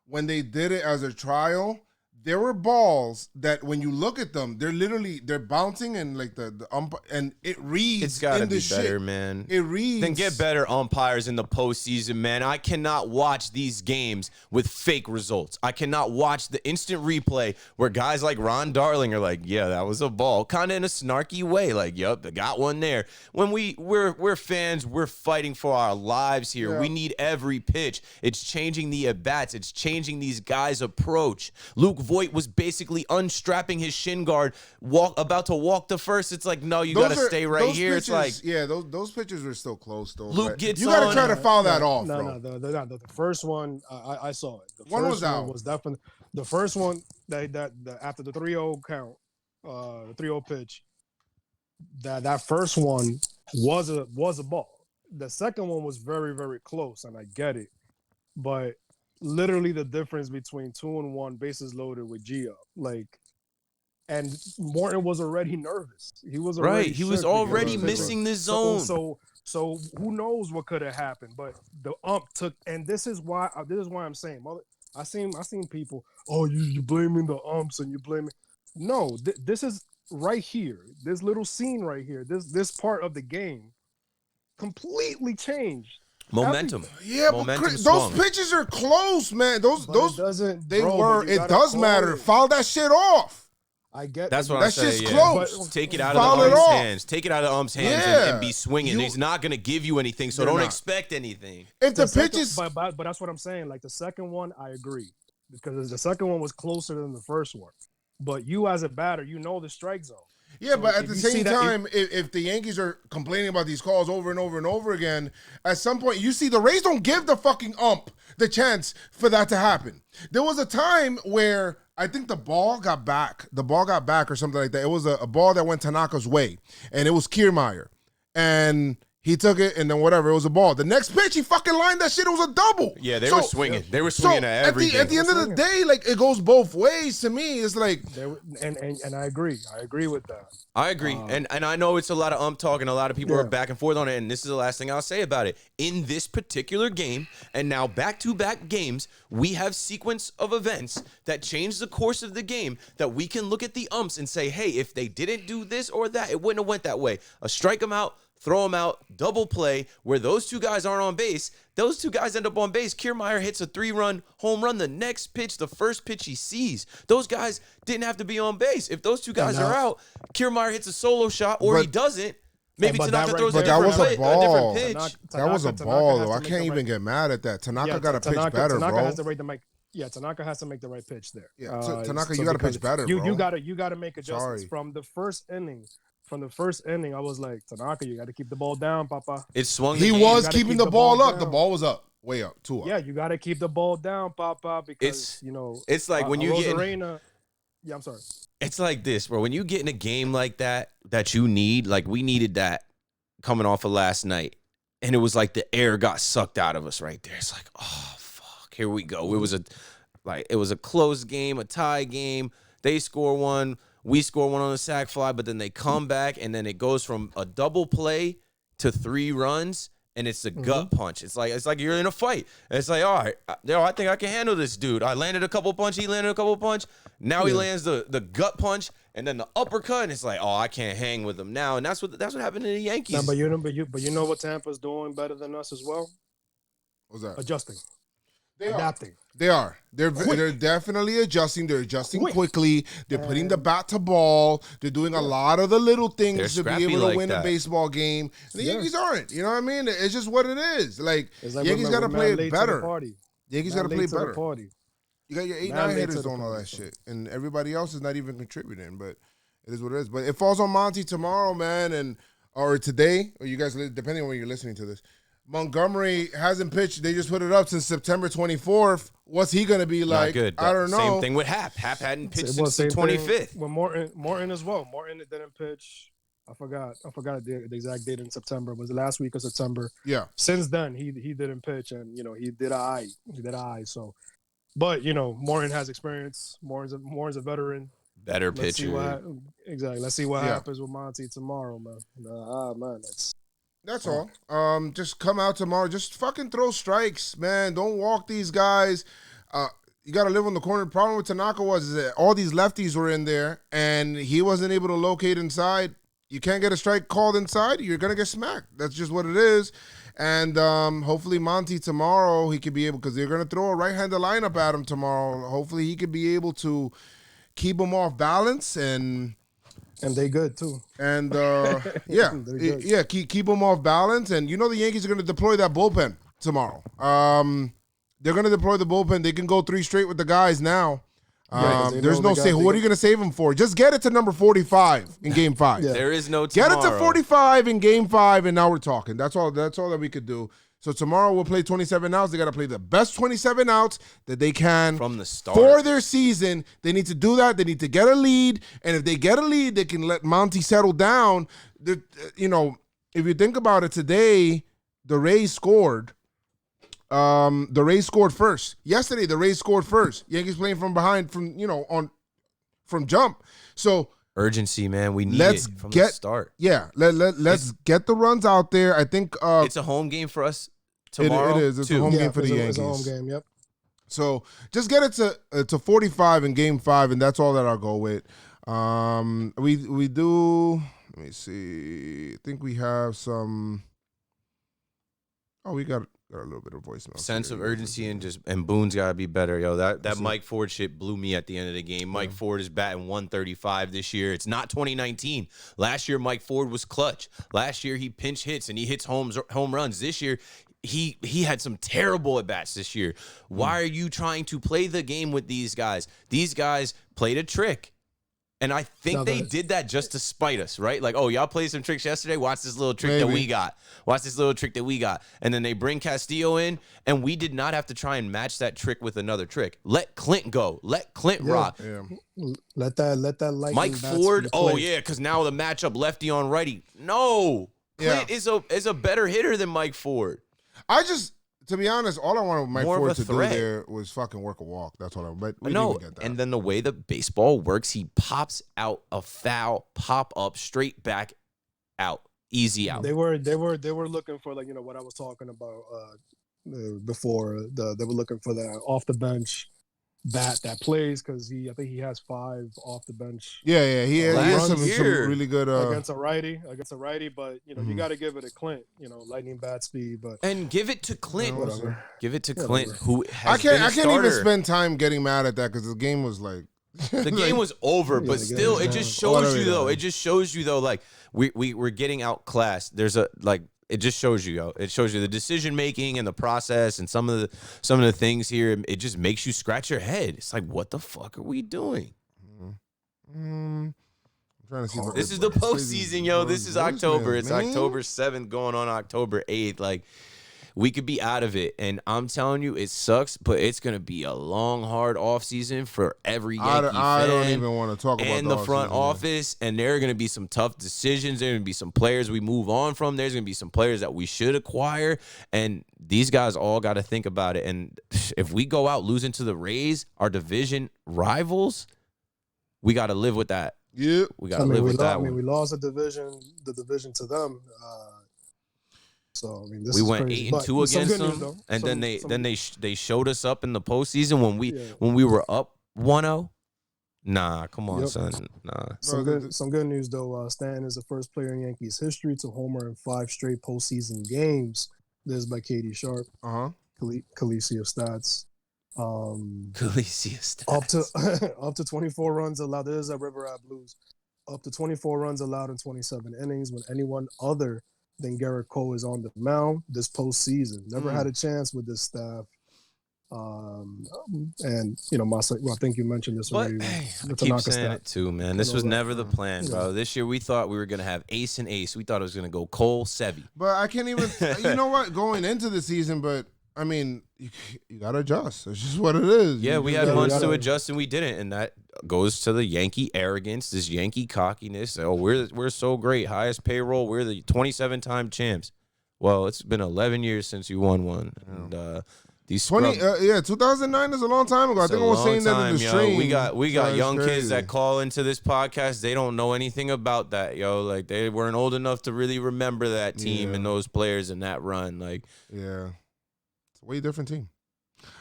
when they did it as a trial, there were balls that when you look at them, they're bouncing and like the and it reads. It's got to in the be better, shit. man. It reads. Then get better umpires in the postseason, man. I cannot watch these games with fake results. I cannot watch the instant replay where guys like Ron Darling are like, yeah, that was a ball, kind of in a snarky way, like, yep, they got one there. When we're fans, we're fighting for our lives here. Yeah. We need every pitch. It's changing the at-bats. It's changing these guys' approach. Luke Voigt was basically unstrapping his shin guard, about to walk to first. It's like, no, you got to stay right here. Pitches, it's like, yeah, those pitches were still close though. Luke but gets you got to on. try to foul that off, No, bro. the first one I saw it. The One first was out. Was definitely the first one that after the 3-0 count, the 3-0 pitch. That first one was a ball. The second one was very, very close, and I get it, but literally the difference between 2 and 1 bases loaded with Gio, like, and Morton was already nervous. He was already right. He was shook because already of missing the zone. So who knows what could have happened? But the ump took, and this is why I'm saying, mother. I seen people. Oh, you blaming the umps and you blaming. No, this is right here. This little scene right here. This part of the game completely changed. Momentum. Yeah, but Momentum Chris, those swung. pitches are close, man. Those doesn't. they bro, were. but you It gotta does call matter. it. Foul that shit off. I get That's what That I say. shit's Yeah. close. But Take it out of Foul the it ump's off. hands. Take it out of the ump's hands Yeah. and be swinging. He's not going to give you anything, so They're don't not. expect anything. If the second- pitches, but that's what I'm saying. Like the second one, I agree because the second one was closer than the first one. but you as a batter, you know the strike zone. Yeah, So but at if the you see same that- time, if the Yankees are complaining about these calls over and over and over again, at some point, you see the Rays don't give the fucking ump the chance for that to happen. There was a time where I think the ball got back. The ball got back or something like that. It was a ball that went Tanaka's way, and it was Kiermaier. And he took it, and then whatever, it was a ball. The next pitch, he fucking lined that shit. It was a double. Yeah, they were swinging. They were swinging at everything. At the end of the day, like, it goes both ways to me. It's like, and I agree. I agree with that. I agree. And I know it's a lot of ump talk and a lot of people are back and forth on it. And this is the last thing I'll say about it. In this particular game, and now back-to-back games, we have sequence of events that change the course of the game that we can look at the umps and say, hey, if they didn't do this or that, it wouldn't have went that way. Strike them out, throw them out, double play, where those two guys aren't on base. Those two guys end up on base. Kiermaier hits a 3-run home run the next pitch, the first pitch he sees. Those guys didn't have to be on base. If those two guys are out, Kiermaier hits a solo shot or he doesn't. Maybe Tanaka throws a different pitch. That was a ball, though. I can't even get mad at that. Tanaka got to pitch better, bro. Tanaka has to rate the mic. Yeah, Tanaka has to make the right pitch there. Yeah, Tanaka, you got to pitch better, bro. You got to make adjustments from the first inning. From the first inning, I was like, Tanaka, you got to keep the ball down, Papa. It swung. He was keeping the ball up. The ball was up, way up, 2 up. Yeah, you got to keep the ball down, Papa, because it's like when you get. Yeah, I'm sorry. It's like this, bro. When you get in a game like that you need, like we needed that coming off of last night, and it was like the air got sucked out of us right there. It's like, oh fuck, here we go. It was a close game, a tie game. They score one. We score one on the sac fly, but then they come back, and then it goes from a double play to 3 runs, and it's a gut punch. It's like you're in a fight. And it's like, all right, I think I can handle this dude. I landed a couple punch. He landed a couple punch. Now he lands the gut punch, and then the uppercut, and it's like, oh, I can't hang with him now. And that's what happened to the Yankees. No, but you know what Tampa's doing better than us as well? What's that? Adjusting. Adapting. They are. They're definitely adjusting. They're adjusting quickly. They're putting the bat to ball. They're doing a lot of the little things to be able to win a baseball game. The Yankees aren't. You know what I mean? It's just what it is. Like Yankees got to play it better. Yankees got to play better. You got your 8-9 hitters doing all that shit, and everybody else is not even contributing. But it is what it is. But it falls on Monty tomorrow, man, or today, or you guys, depending on when you're listening to this. Montgomery hasn't pitched. They just put it up since September 24th. What's he going to be like? Not good. I don't know. Same thing with Hap. Hap hadn't pitched since the 25th. Well, Morton as well. Morton didn't pitch. I forgot the exact date in September. Was it last week of September? Yeah. Since then, he didn't pitch, and he did eye. So, but Morton has experience. Morton's a veteran. Better pitcher. Let's see what happens with Monty tomorrow, man. Man, That's all. Just come out tomorrow. Just fucking throw strikes, man. Don't walk these guys. You got to live on the corner. The problem with Tanaka was that all these lefties were in there, and he wasn't able to locate inside. You can't get a strike called inside, you're going to get smacked. That's just what it is. And hopefully Monty tomorrow, he could be able, because they're going to throw a right-handed lineup at him tomorrow. Hopefully he could be able to keep him off balance and they good too. And keep them off balance. And the Yankees are going to deploy that bullpen tomorrow. They're going to deploy the bullpen. They can go 3 straight with the guys now. There's no say. What are you going to save them for? Just get it to number 45 in Game 5. There is no tomorrow. Get it to 45 in Game 5, and now we're talking. That's all that we could do. So tomorrow we'll play 27 outs. They got to play the best 27 outs that they can from the start for their season. They need to do that. They need to get a lead, and if they get a lead, they can let Monty settle down. If you think about it, today the Rays scored. The Rays scored first. Yesterday the Rays scored first. Yankees playing from behind from jump. So urgency, man. We need it from the start. Yeah, let's get the runs out there. I think it's a home game for us tomorrow. It is. It's a home game for the Yankees. It's a home game. Yep. So just get it to 45 in Game 5, and that's all that I'll go with. We do. Let me see. I think we have some. Oh, we got a little bit of voicemail. Sense of urgency and Boone's got to be better, yo. That Mike Ford shit blew me at the end of the game. Mike Ford is batting 135 this year. It's not 2019. Last year Mike Ford was clutch. Last year he pinch hits and he hits home runs. This year he had some terrible at bats this year. Why are you trying to play the game with these guys? These guys played a trick. And I think they did that just to spite us, right? Like, oh, y'all played some tricks yesterday. Watch this little trick that we got. Watch this little trick that we got. And then they bring Castillo in, and we did not have to try and match that trick with another trick. Let Clint go. Let Clint rock. Yeah. Let that light. Mike Ford. Oh yeah, because now the matchup lefty on righty. No, Clint is a better hitter than Mike Ford. To be honest, all I wanted Mike More of Ford a to threat. do there was fucking work a walk. That's all but we No, didn't get that. and then the way the baseball works, he pops out a foul, pop up, straight back out, easy out. They were looking for, like, what I was talking about before. They were looking for that off the bench bat that plays, because I think he has 5 off the bench. Yeah, he has some really good against a righty, but you got to give it to Clint. Lightning bat speed, but and give it to Clint. Whatever. Give it to Clint, who I has been a can't starter. even spend time getting mad at that because the game was like The game was over, but still, it just shows you though. done. It just shows you though, like we're getting outclassed. There's a like. It just shows you, yo. It shows you the decision making and the process and some of the things here. It just makes you scratch your head. It's like, what the fuck are we doing? I'm trying to see. This is the postseason, yo. This is October. It's October 7th, going on October 8th. Like, we could be out of it, and I'm telling you, it sucks, but it's gonna be a long, hard offseason for every Yankee fan. I don't even want to talk about and the front office, and there are going to be some tough decisions. There are going to be some players we move on from. There's going to be some players that we should acquire, and these guys all got to think about it. And if we go out losing to the Rays, our division rivals, we got to live with that. Yeah, we got to live with that. We lost the division to them. So this we is went crazy. 8-2 against them, and then they showed us up in the postseason when we were up 1-0. Nah, come on, son. Nah. Some good news though. Stanton is the first player in Yankees history to homer in 5 straight postseason games. This is by Katie Sharp. Calicia stats. Calicia stats. Up to 24 runs allowed. This is at River Eye Blues. Up to 24 runs allowed in 27 innings when anyone other than Garrett Cole is on the mound this postseason. Never had a chance with this staff. And Masa, I think you mentioned this already. I keep saying it too, man. This was never the plan, bro. This year we thought we were gonna have ace and ace. We thought it was gonna go Cole, Sevy. But I can't even. You know what? Going into the season, but I mean, you gotta adjust. It's just what it is. Yeah, we had months to adjust and we didn't, and that goes to the Yankee arrogance, this Yankee cockiness. Oh, we're so great, highest payroll. We're the 27-time champs. Well, it's been 11 years since you won one, and these 2009 is a long time ago. I think I was saying that in the stream. We got young kids that call into this podcast. They don't know anything about that, yo. Like, they weren't old enough to really remember that team and those players and that run. Like, it's a way different team.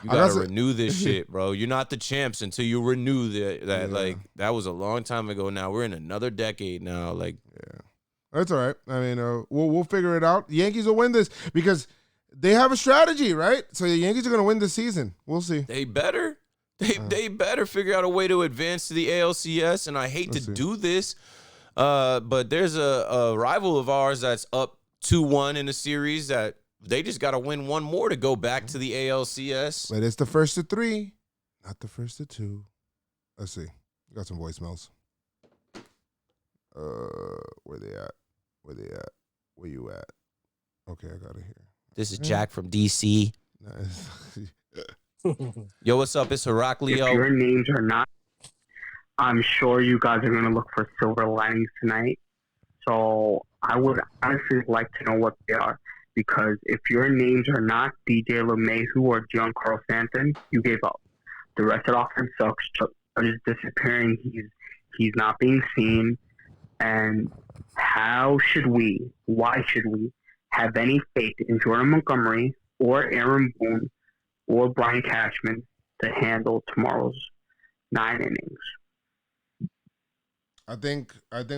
You gotta renew this shit, bro. You're not the champs until you renew that. Like, that was a long time ago. Now we're in another decade now. Like, that's all right. I mean, we'll figure it out. The Yankees will win this because they have a strategy, right? So the Yankees are gonna win this season. We'll see. They better. They better figure out a way to advance to the ALCS. And I hate to do this, but there's a rival of ours that's up 2-1 in a series that they just got to win one more to go back to the ALCS. But it's the first of 3, not the first of 2. Let's see. We got some voicemails. Where they at? Where you at? Okay, I got it here. This is Jack from DC. Nice. Yo, what's up? It's Heraclio. If your names are not, I'm sure you guys are going to look for silver linings tonight. So I would honestly like to know what they are. Because if your names are not DJ LeMahieu or Giancarlo Stanton, you gave up. The rest of the offense sucks. Chuck is disappearing. He's not being seen. And why should we have any faith in Jordan Montgomery or Aaron Boone or Brian Cashman to handle tomorrow's 9 innings? I think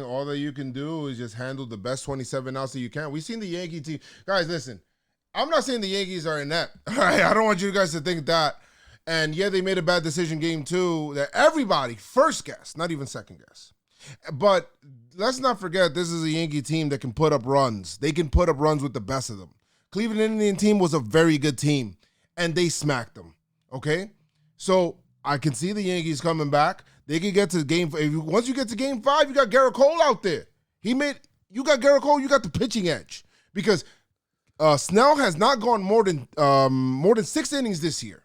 all that you can do is just handle the best 27 outs that you can. We've seen the Yankee team. Guys, listen. I'm not saying the Yankees are inept. All right, I don't want you guys to think that. And yeah, they made a bad decision game 2 that everybody first guess, not even second guess. But let's not forget this is a Yankee team that can put up runs. They can put up runs with the best of them. Cleveland Indian team was a very good team, and they smacked them. Okay? So I can see the Yankees coming back. They can get to game. Once you get to game 5, you got Garrett Cole out there. You got Garrett Cole. You got the pitching edge because Snell has not gone more than 6 innings this year,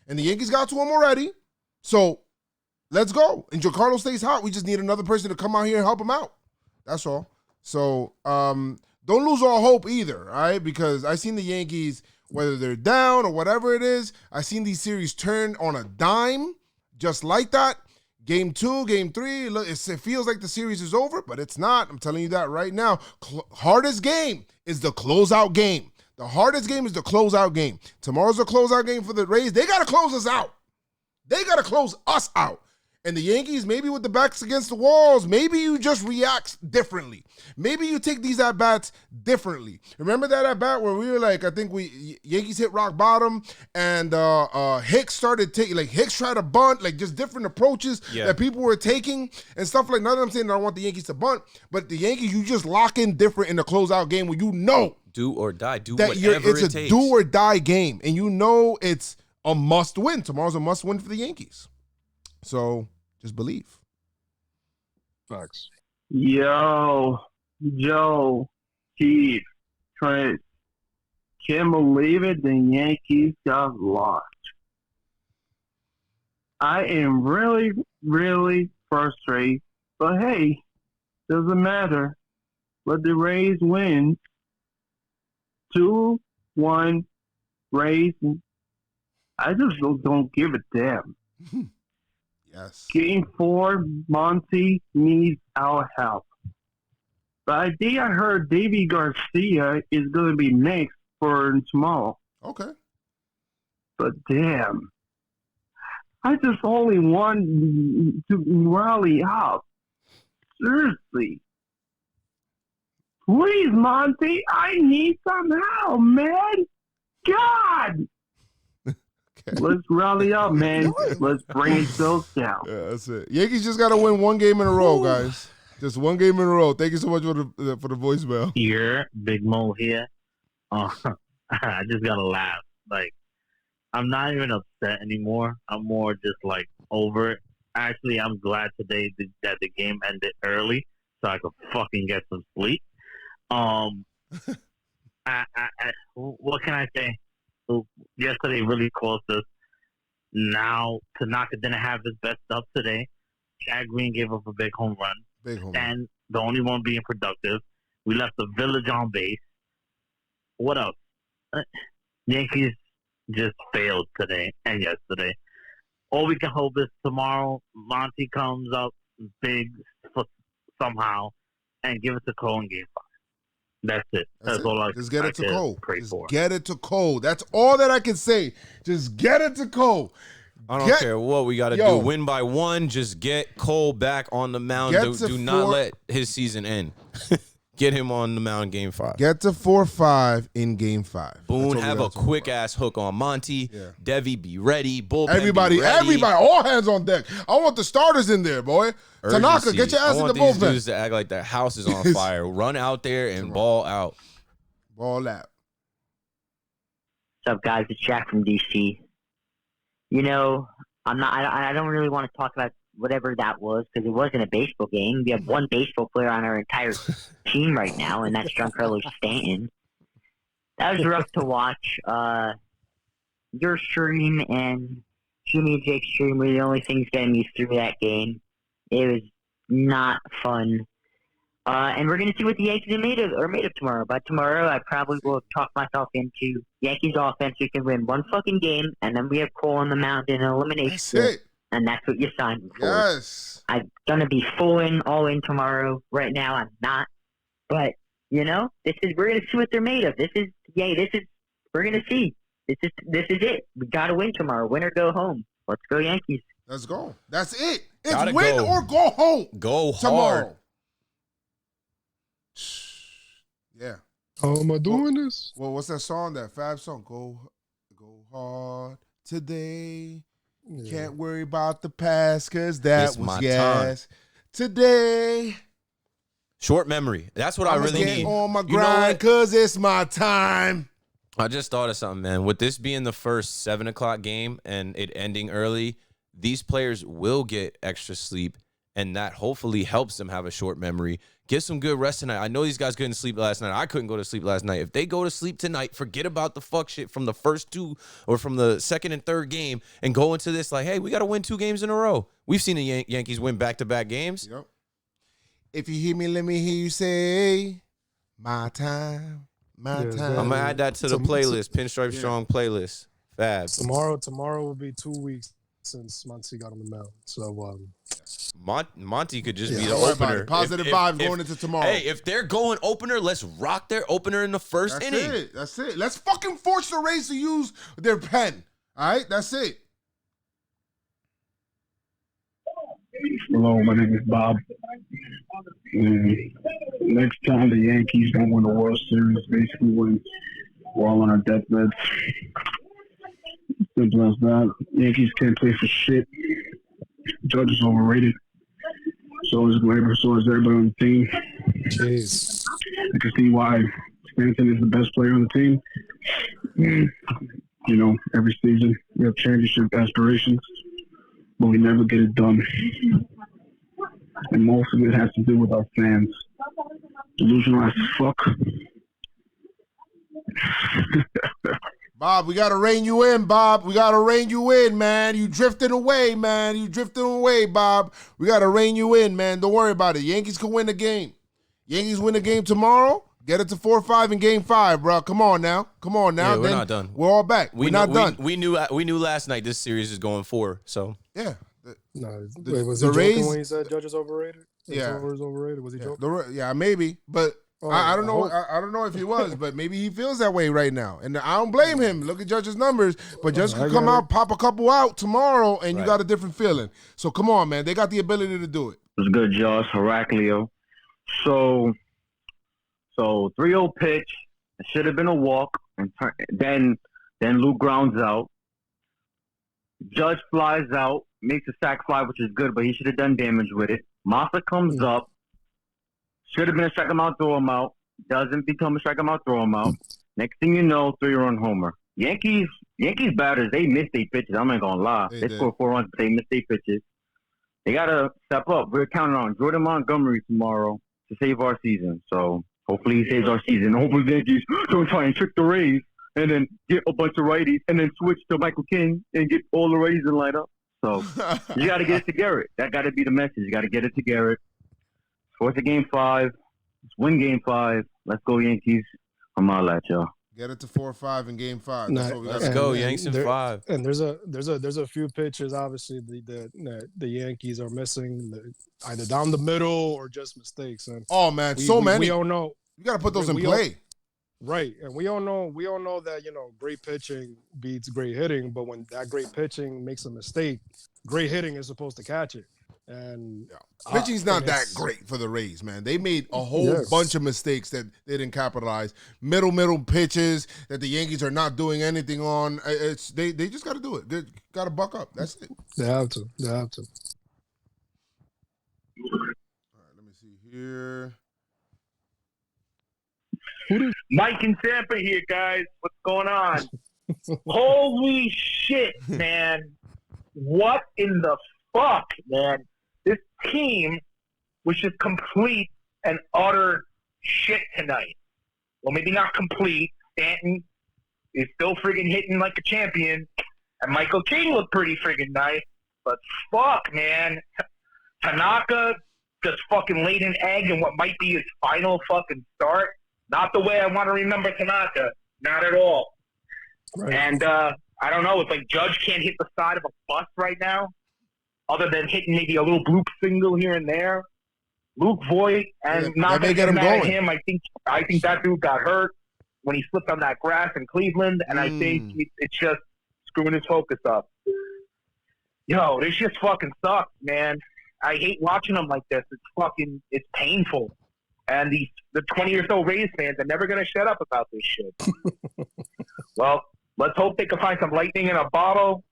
and the Yankees got to him already. So let's go. And Giancarlo stays hot. We just need another person to come out here and help him out. That's all. So don't lose all hope either, all right? Because I seen the Yankees, whether they're down or whatever it is, I seen these series turn on a dime just like that. Game 2, game 3, it feels like the series is over, but it's not. I'm telling you that right now. Hardest game is the closeout game. The hardest game is the closeout game. Tomorrow's a closeout game for the Rays. They got to close us out. They got to close us out. And the Yankees, maybe with the backs against the walls, maybe you just react differently. Maybe you take these at-bats differently. Remember that at-bat where we were like, I think Yankees hit rock bottom and Hicks started taking, like Hicks tried to bunt, like just different approaches that people were taking and stuff like that. Not that I'm saying that I want the Yankees to bunt, but the Yankees, you just lock in different in the closeout game where you know. Do or die. Do that whatever it's it takes. It's a do or die game. And you know it's a must win. Tomorrow's a must win for the Yankees. So just believe. Facts. Yo, Joe, Keith, Trent, can't believe it. The Yankees got lost. I am really, really frustrated. But hey, doesn't matter. Let the Rays win. 2-1 Rays. I just don't give a damn. Yes. Game 4, Monty needs our help. The idea I heard Davey Garcia is going to be next for tomorrow. Okay. But damn. I just only want to rally up. Seriously. Please, Monty, I need some help, man. God. Let's rally up, man. Let's bring those down. Yeah, that's it. Yankees just got to win one game in a row, guys. Just one game in a row. Thank you so much for the voicemail. Here, Big Mo here. I just gotta laugh. Like, I'm not even upset anymore. I'm more just like over it. Actually, I'm glad today that the game ended early so I could fucking get some sleep. What can I say? Yesterday really close us. Now Tanaka didn't have his best stuff today. Chad Green gave up a big home run. And the only one being productive. We left the village on base. What else? Yankees just failed today and yesterday. All we can hope is tomorrow Monty comes up big somehow and give it to Cole in Game 5. That's it. That's all I just get it to Cole. Just get it to Cole. That's all that I can say. Just get it to Cole. I don't care what we got to do. Win by 1. Just get Cole back on the mound. Do not let his season end. Get him on the mound Game 5. Get to 4-5 in Game 5. Boone, have a quick-ass hook on Monty. Yeah. Devi, be ready. Bullpen, everybody, all hands on deck. I want the starters in there, boy. Urgency. Tanaka, get your ass in the bullpen. I want these dudes to act like their house is on fire. Run out there and ball out. Ball out. What's up, guys? It's Jack from DC. You know, I don't really want to talk about whatever that was because it wasn't a baseball game. We have one baseball player on our entire team right now, and that's Giancarlo Stanton. That was rough to watch. Your stream and Jimmy and Jake's stream were the only things getting me through that game. It was not fun. And we're going to see what the Yankees are made of tomorrow. By tomorrow, I probably will talk myself into Yankees offense. We can win one fucking game, and then we have Cole on the mound in an elimination. And that's what you signed for. Yes. I'm going to be all in tomorrow. Right now, I'm not. But, you know, we're going to see what they're made of. We're going to see. This is it. We got to win tomorrow. Win or go home. Let's go Yankees. Let's go. That's it. It's win or go home. Go tomorrow. Hard. Yeah. How am I doing this? Well, what's that song? That Fab song? Go hard today. Yeah. Can't worry about the past because that was gas. Today. Short memory. That's what I really need. On my grind because it's my time. I just thought of something, man. With this being the first 7 o'clock game and it ending early, these players will get extra sleep, and that hopefully helps them have a short memory. Get some good rest tonight. I know these guys couldn't sleep last night. I couldn't go to sleep last night. If they go to sleep tonight, forget about the fuck shit from the first two or from the second and third game and go into this like, hey, we got to win 2 games in a row. We've seen the Yankees win back-to-back games. Yep. If you hear me, let me hear you say, my time, my time. I'm going to add that to the playlist, Pinstripe Strong playlist. Fab. Tomorrow will be 2 weeks since Monty got on the mound. So, Monty could just be the opener. Positive vibes going into tomorrow. Hey, if they're going opener, let's rock their opener in the first inning. That's it. Let's fucking force the Rays to use their pen. All right? That's it. Hello, my name is Bob. Next time the Yankees don't win the World Series, basically when we're all on our deathbeds. Simple as that. Yankees can't play for shit. Judge is overrated. So is everybody on the team. jeez. I can see why Stanton is the best player on the team. You know, every season we have championship aspirations, but we never get it done. And most of it has to do with our fans. Delusional as fuck. Bob, we got to rein you in, Bob. We got to rein you in, man. You drifting away, man. You drifting away, Bob. We got to rein you in, man. Don't worry about it. Yankees can win the game. Yankees win the game tomorrow. Get it to 4-5 in Game 5, bro. Come on now. Yeah, we're not done. We're all back. We're not done. We knew last night this series is going 4, so. Yeah. No, was he joking when he said Judge is overrated? Yeah. Is overrated? Was he joking? Yeah, maybe. But I don't know. I don't know if he was, but maybe he feels that way right now. And I don't blame him. Look at Judge's numbers. But Judge could come out, pop a couple out tomorrow, and you got a different feeling. So come on, man. They got the ability to do it. What's good, Josh? Heraclio. So 3-0 pitch. It should have been a walk. And then Luke grounds out. Judge flies out, makes a sac fly, which is good, but he should have done damage with it. Massa comes up. Should have been a strike him out, throw him out. Doesn't become a strike him out, throw him out. Next thing you know, 3-run homer. Yankees batters, they missed their pitches. I'm not gonna lie. They scored 4 runs, but they missed their pitches. They gotta step up. We're counting on Jordan Montgomery tomorrow to save our season. So hopefully he saves our season. Hopefully the Yankees don't try and trick the Rays and then get a bunch of righties and then switch to Michael King and get all the righties in line up. So you got to get it to Garrett. That got to be the message. You got to get it to Garrett. Force a Game 5. Let's win Game 5. Let's go Yankees. I'm all at y'all. Get it to 4-5 in Game 5. That's what we got. Let's go Yanks in 5. And there's a few pitches obviously the Yankees are missing, either down the middle or just mistakes. And man, so many. We don't know. You got to put those in play. Right, and we all know that great pitching beats great hitting, but when that great pitching makes a mistake, great hitting is supposed to catch it. And pitching's not that great for the Rays, man. They made a whole bunch of mistakes that they didn't capitalize. Middle pitches that the Yankees are not doing anything on. They just got to do it. They got to buck up. That's it. They have to. All right, let me see here. Mike and Tampa here, guys. What's going on? Holy shit, man. What in the fuck, man? This team was just complete and utter shit tonight. Well, maybe not complete. Stanton is still friggin' hitting like a champion. And Michael King looked pretty friggin' nice. But fuck, man. Tanaka just fucking laid an egg in what might be his final fucking start. Not the way I want to remember Tanaka. Not at all. Right. And I don't know. It's like Judge can't hit the side of a bus right now, other than hitting maybe a little bloop single here and there. Luke Voigt, and not that get mad at him. I think that dude got hurt when he slipped on that grass in Cleveland, and I think it's just screwing his focus up. Yo, this just fucking sucks, man. I hate watching them like this. It's painful. And the 20-year-old Rays fans are never going to shut up about this shit. Well, let's hope they can find some lightning in a bottle,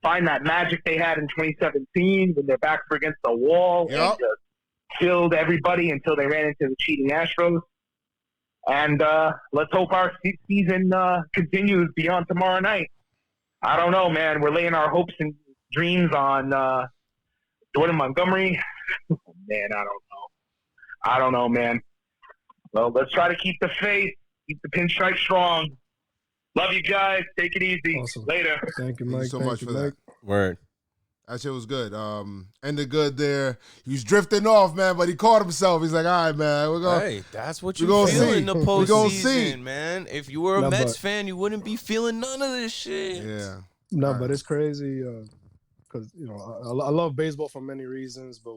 find that magic they had in 2017 when their backs were against the wall and just killed everybody until they ran into the cheating Astros. And let's hope our season continues beyond tomorrow night. I don't know, man. We're laying our hopes and dreams on Jordan Montgomery. Man, I don't know, man. Well, let's try to keep the faith, keep the pinstripe strong. Love you guys. Take it easy. Awesome. Later. Thank you, Mike. Thank you so much for that. Word. That shit was good. Ended good there. He was drifting off, man, but he caught himself. He's like, all right, man, we're going. Hey, that's what you gonna feel see. in the We gonna see. postseason, man. If you were a Mets fan, you wouldn't be feeling none of this shit. Yeah. No, but it's crazy because I love baseball for many reasons, but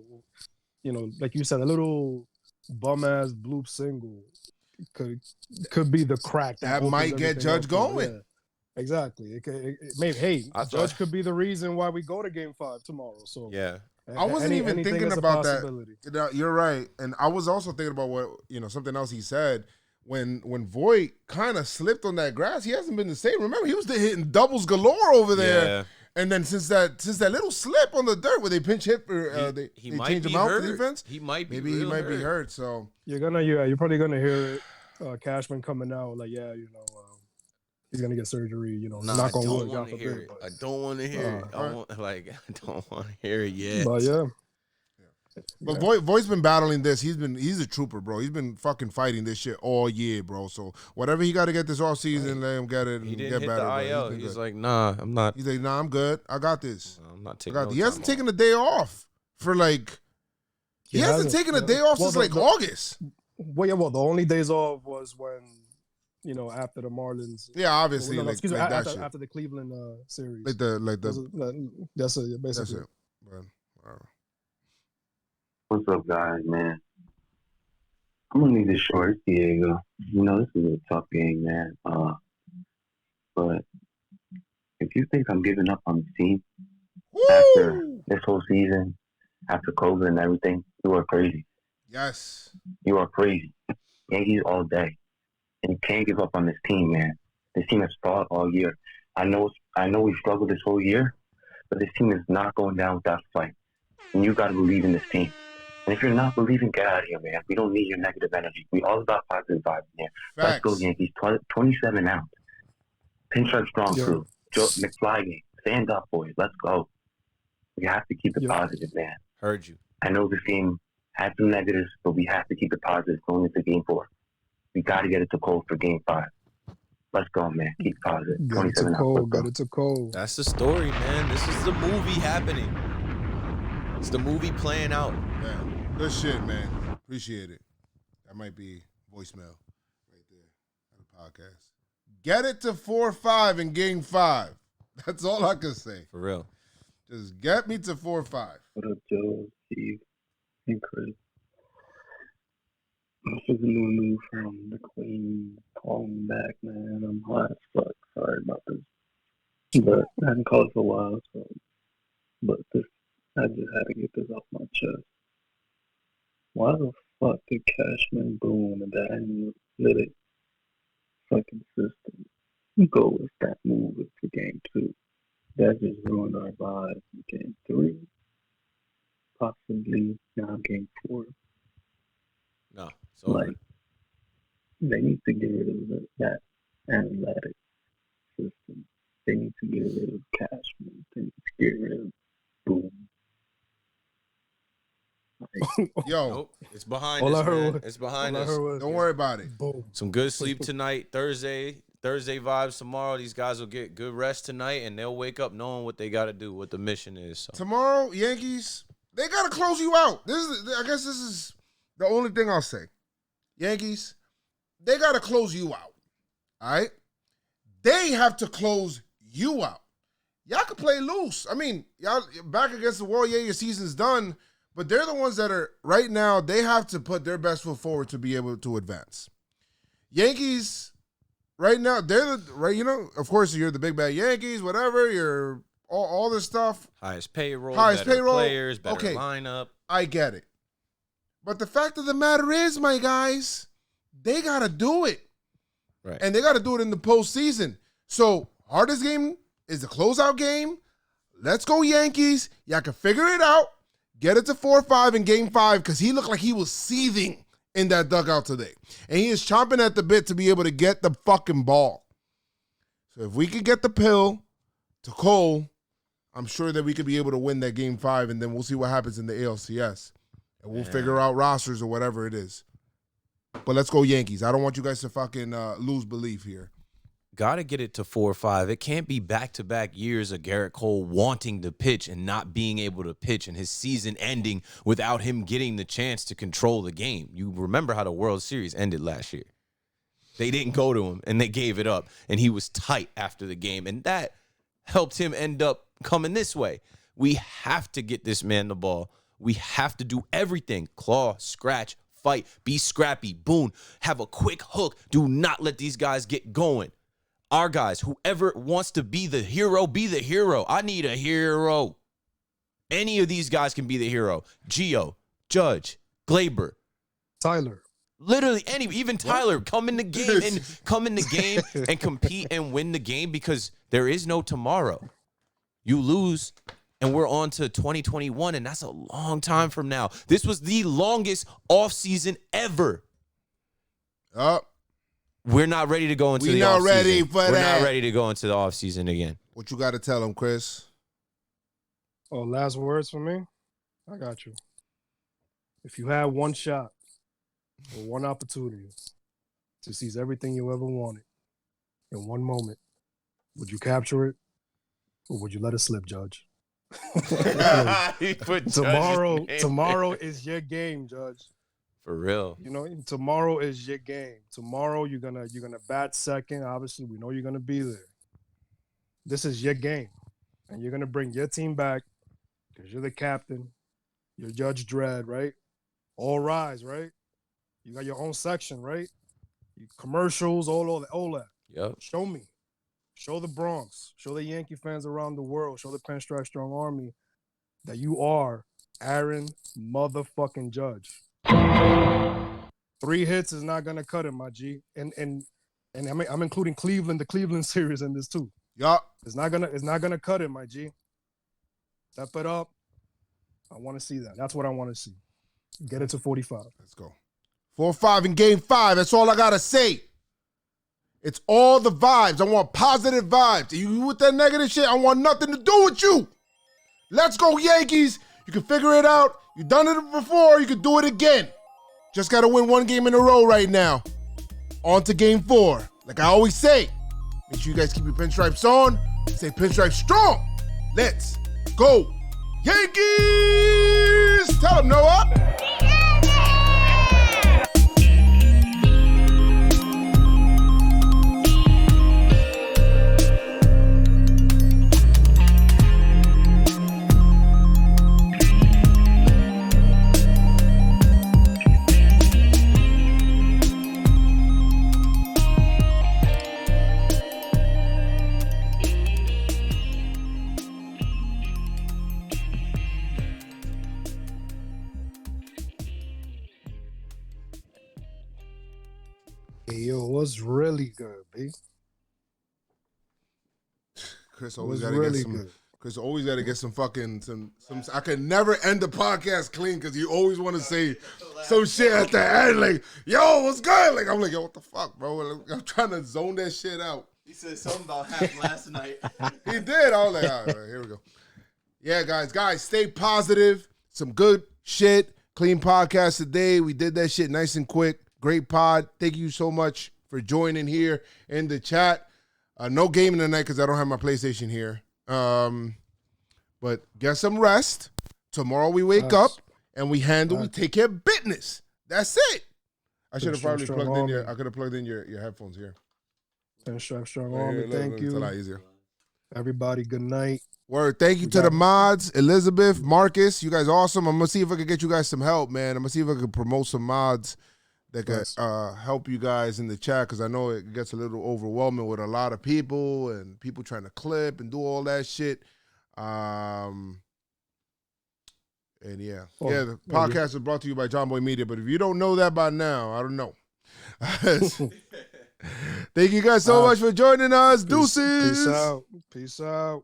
like you said, a little bum ass bloop single could be the crack that might get Judge going. Yeah. Exactly. It maybe Judge could be the reason why we go to Game 5 tomorrow. So yeah, I wasn't even thinking about that. You're right, and I was also thinking about what something else he said when Voit kind of slipped on that grass. He hasn't been the same. Remember, he was hitting doubles galore over there. Yeah. And then since that little slip on the dirt where they pinch hit for they changed him out for defense, he might be he might be hurt. So you're probably gonna hear it. Cashman coming out like he's gonna get surgery. Knock on wood. God forbid. I don't want to hear it. I don't want to hear it yet. But yeah. But Voigt's been battling this. He's a trooper, bro. He's been fucking fighting this shit all year, bro. So whatever he got to get this off season, let him get it. He didn't get hit better, the IL. He's like, nah, I'm not. He's like, nah, I'm good. I got this. I'm not taking. He hasn't taken a day off for like. He hasn't taken a day off since August. Well, the only days off was when. After the Marlins. Yeah, obviously. Excuse me, after the Cleveland series. That's it, basically. That's it. What's up, guys, man? I'm gonna leave this short, Diego. This is a tough game, man. But if you think I'm giving up on the team after this whole season, after COVID and everything, you are crazy. Yes. You are crazy. Yankees all day. And you can't give up on this team, man. This team has fought all year. I know we've struggled this whole year, but this team is not going down without a fight. And you got to believe in this team. And if you're not believing, get out of here, man. We don't need your negative energy. We all about positive vibes in here. Let's go, Yankees. 27 out. PinstripeStrong crew. McFly game. Stand up, boys. Let's go. We have to keep it positive, man. Heard you. I know this game had some negatives, but we have to keep it positive going into Game 4. We got to get it to Cole for Game 5. Let's go, man. Keep positive. 27 out. Got it to Cole. That's the story, man. This is the movie happening. It's the movie playing out. Yeah. Good shit, man. Appreciate it. That might be voicemail right there on the podcast. Get it to 4-5 in Game 5. That's all I can say. For real. Just get me to 4-5. What up, Joe, Steve, and Chris? This is a new news from the Queen calling back, man. I'm hot as fuck. Sorry about this. But I haven't called for a while, but I just had to get this off my chest. Why the fuck did Cashman Boone and that analytic fucking system go with that move for Game 2? That just ruined our vibes in Game 3. Possibly now Game 4. No, it's over. Like, they need to get rid of that analytic system. They need to get rid of Cashman. They need to get rid of Boone. Yo, nope. It's behind us, man. It's behind us. Don't worry about it. Boom. Some good sleep tonight. Thursday vibes tomorrow. These guys will get good rest tonight, and they'll wake up knowing what they got to do, what the mission is. So. Tomorrow, Yankees, they got to close you out. I guess this is the only thing I'll say. Yankees, they got to close you out. All right? They have to close you out. Y'all can play loose. I mean, y'all back against the wall. Yeah, your season's done. But they're the ones that are, right now, they have to put their best foot forward to be able to advance. Yankees, right now, of course, you're the big bad Yankees, whatever, you're all this stuff. Highest payroll, better players, better lineup. I get it. But the fact of the matter is, my guys, they got to do it. Right. And they got to do it in the postseason. So, hardest game is the closeout game. Let's go, Yankees. Y'all can figure it out. Get it to 4-5 in Game 5 because he looked like he was seething in that dugout today. And he is chomping at the bit to be able to get the fucking ball. So if we could get the pill to Cole, I'm sure that we could be able to win that Game 5, and then we'll see what happens in the ALCS. And we'll figure out rosters or whatever it is. But let's go Yankees. I don't want you guys to fucking lose belief here. Got to get it to 4 or 5. It can't be back-to-back years of Garrett Cole wanting to pitch and not being able to pitch and his season ending without him getting the chance to control the game. You remember how the World Series ended last year. They didn't go to him, and they gave it up, and he was tight after the game, and that helped him end up coming this way. We have to get this man the ball. We have to do everything. Claw, scratch, fight, be scrappy, boom, have a quick hook. Do not let these guys get going. Our guys, whoever wants to be the hero, be the hero. I need a hero. Any of these guys can be the hero. Gio, Judge, Glaber, Tyler. Literally any, even Tyler, come in the game and compete and win the game, because there is no tomorrow. You lose and we're on to 2021, and that's a long time from now. This was the longest offseason ever. We're not ready to go into the offseason. We're not ready to go into the offseason again. What you got to tell them, Chris? Oh, last words for me? I got you. If you had one shot or one opportunity to seize everything you ever wanted in one moment, would you capture it or would you let it slip, Judge? Tomorrow is your game, Judge. For real. You know, tomorrow is your game. Tomorrow you're gonna bat second. Obviously, we know you're gonna be there. This is your game, and you're gonna bring your team back because you're the captain. You're Judge Dredd, right? All rise, right? You got your own section, right? Commercials, all that. Yep. Show me. Show the Bronx. Show the Yankee fans around the world. Show the Pinstripe Strong Army that you are Aaron motherfucking Judge. 3 hits is not gonna cut it, my G. And I'm including Cleveland, the Cleveland series in this too. Yup. It's not gonna cut it, my G. Step it up. I want to see that. That's what I want to see. Get it to 45. Let's go. 4-5 in Game 5. That's all I gotta say. It's all the vibes. I want positive vibes. You with that negative shit, I want nothing to do with you. Let's go, Yankees. You can figure it out. You've done it before. You can do it again. Just got to win 1 game in a row right now. On to Game 4. Like I always say, make sure you guys keep your pinstripes on. Say Pinstripe Strong. Let's go, Yankees. Tell them, Noah. Yo, what's really good, B? Chris always got to get some. Chris always got to get some fucking some. I could never end the podcast clean because you always want to say some shit at the end, like, "Yo, what's good?" Like I'm like, "Yo, what the fuck, bro?" I'm trying to zone that shit out. He said something about half last night. He did. I was like, all right, here we go. Yeah, guys, stay positive. Some good shit. Clean podcast today. We did that shit nice and quick. Great pod. Thank you so much for joining here in the chat. No gaming tonight because I don't have my PlayStation here. But get some rest. Tomorrow we wake up and we take care of business. That's it. I should have probably plugged in I could have plugged in your headphones here. Pinstripe Strong Army, thank you. It's a lot easier. Everybody, good night. Word. Thank you to the mods, Elizabeth, Marcus. You guys awesome. I'm going to see if I can get you guys some help, man. I'm going to see if I can promote some mods that can help you guys in the chat because I know it gets a little overwhelming with a lot of people and people trying to clip and do all that shit. And yeah. The podcast is brought to you by JomboyMedia, but if you don't know that by now, I don't know. Thank you guys so much for joining us. Deuces. Peace out.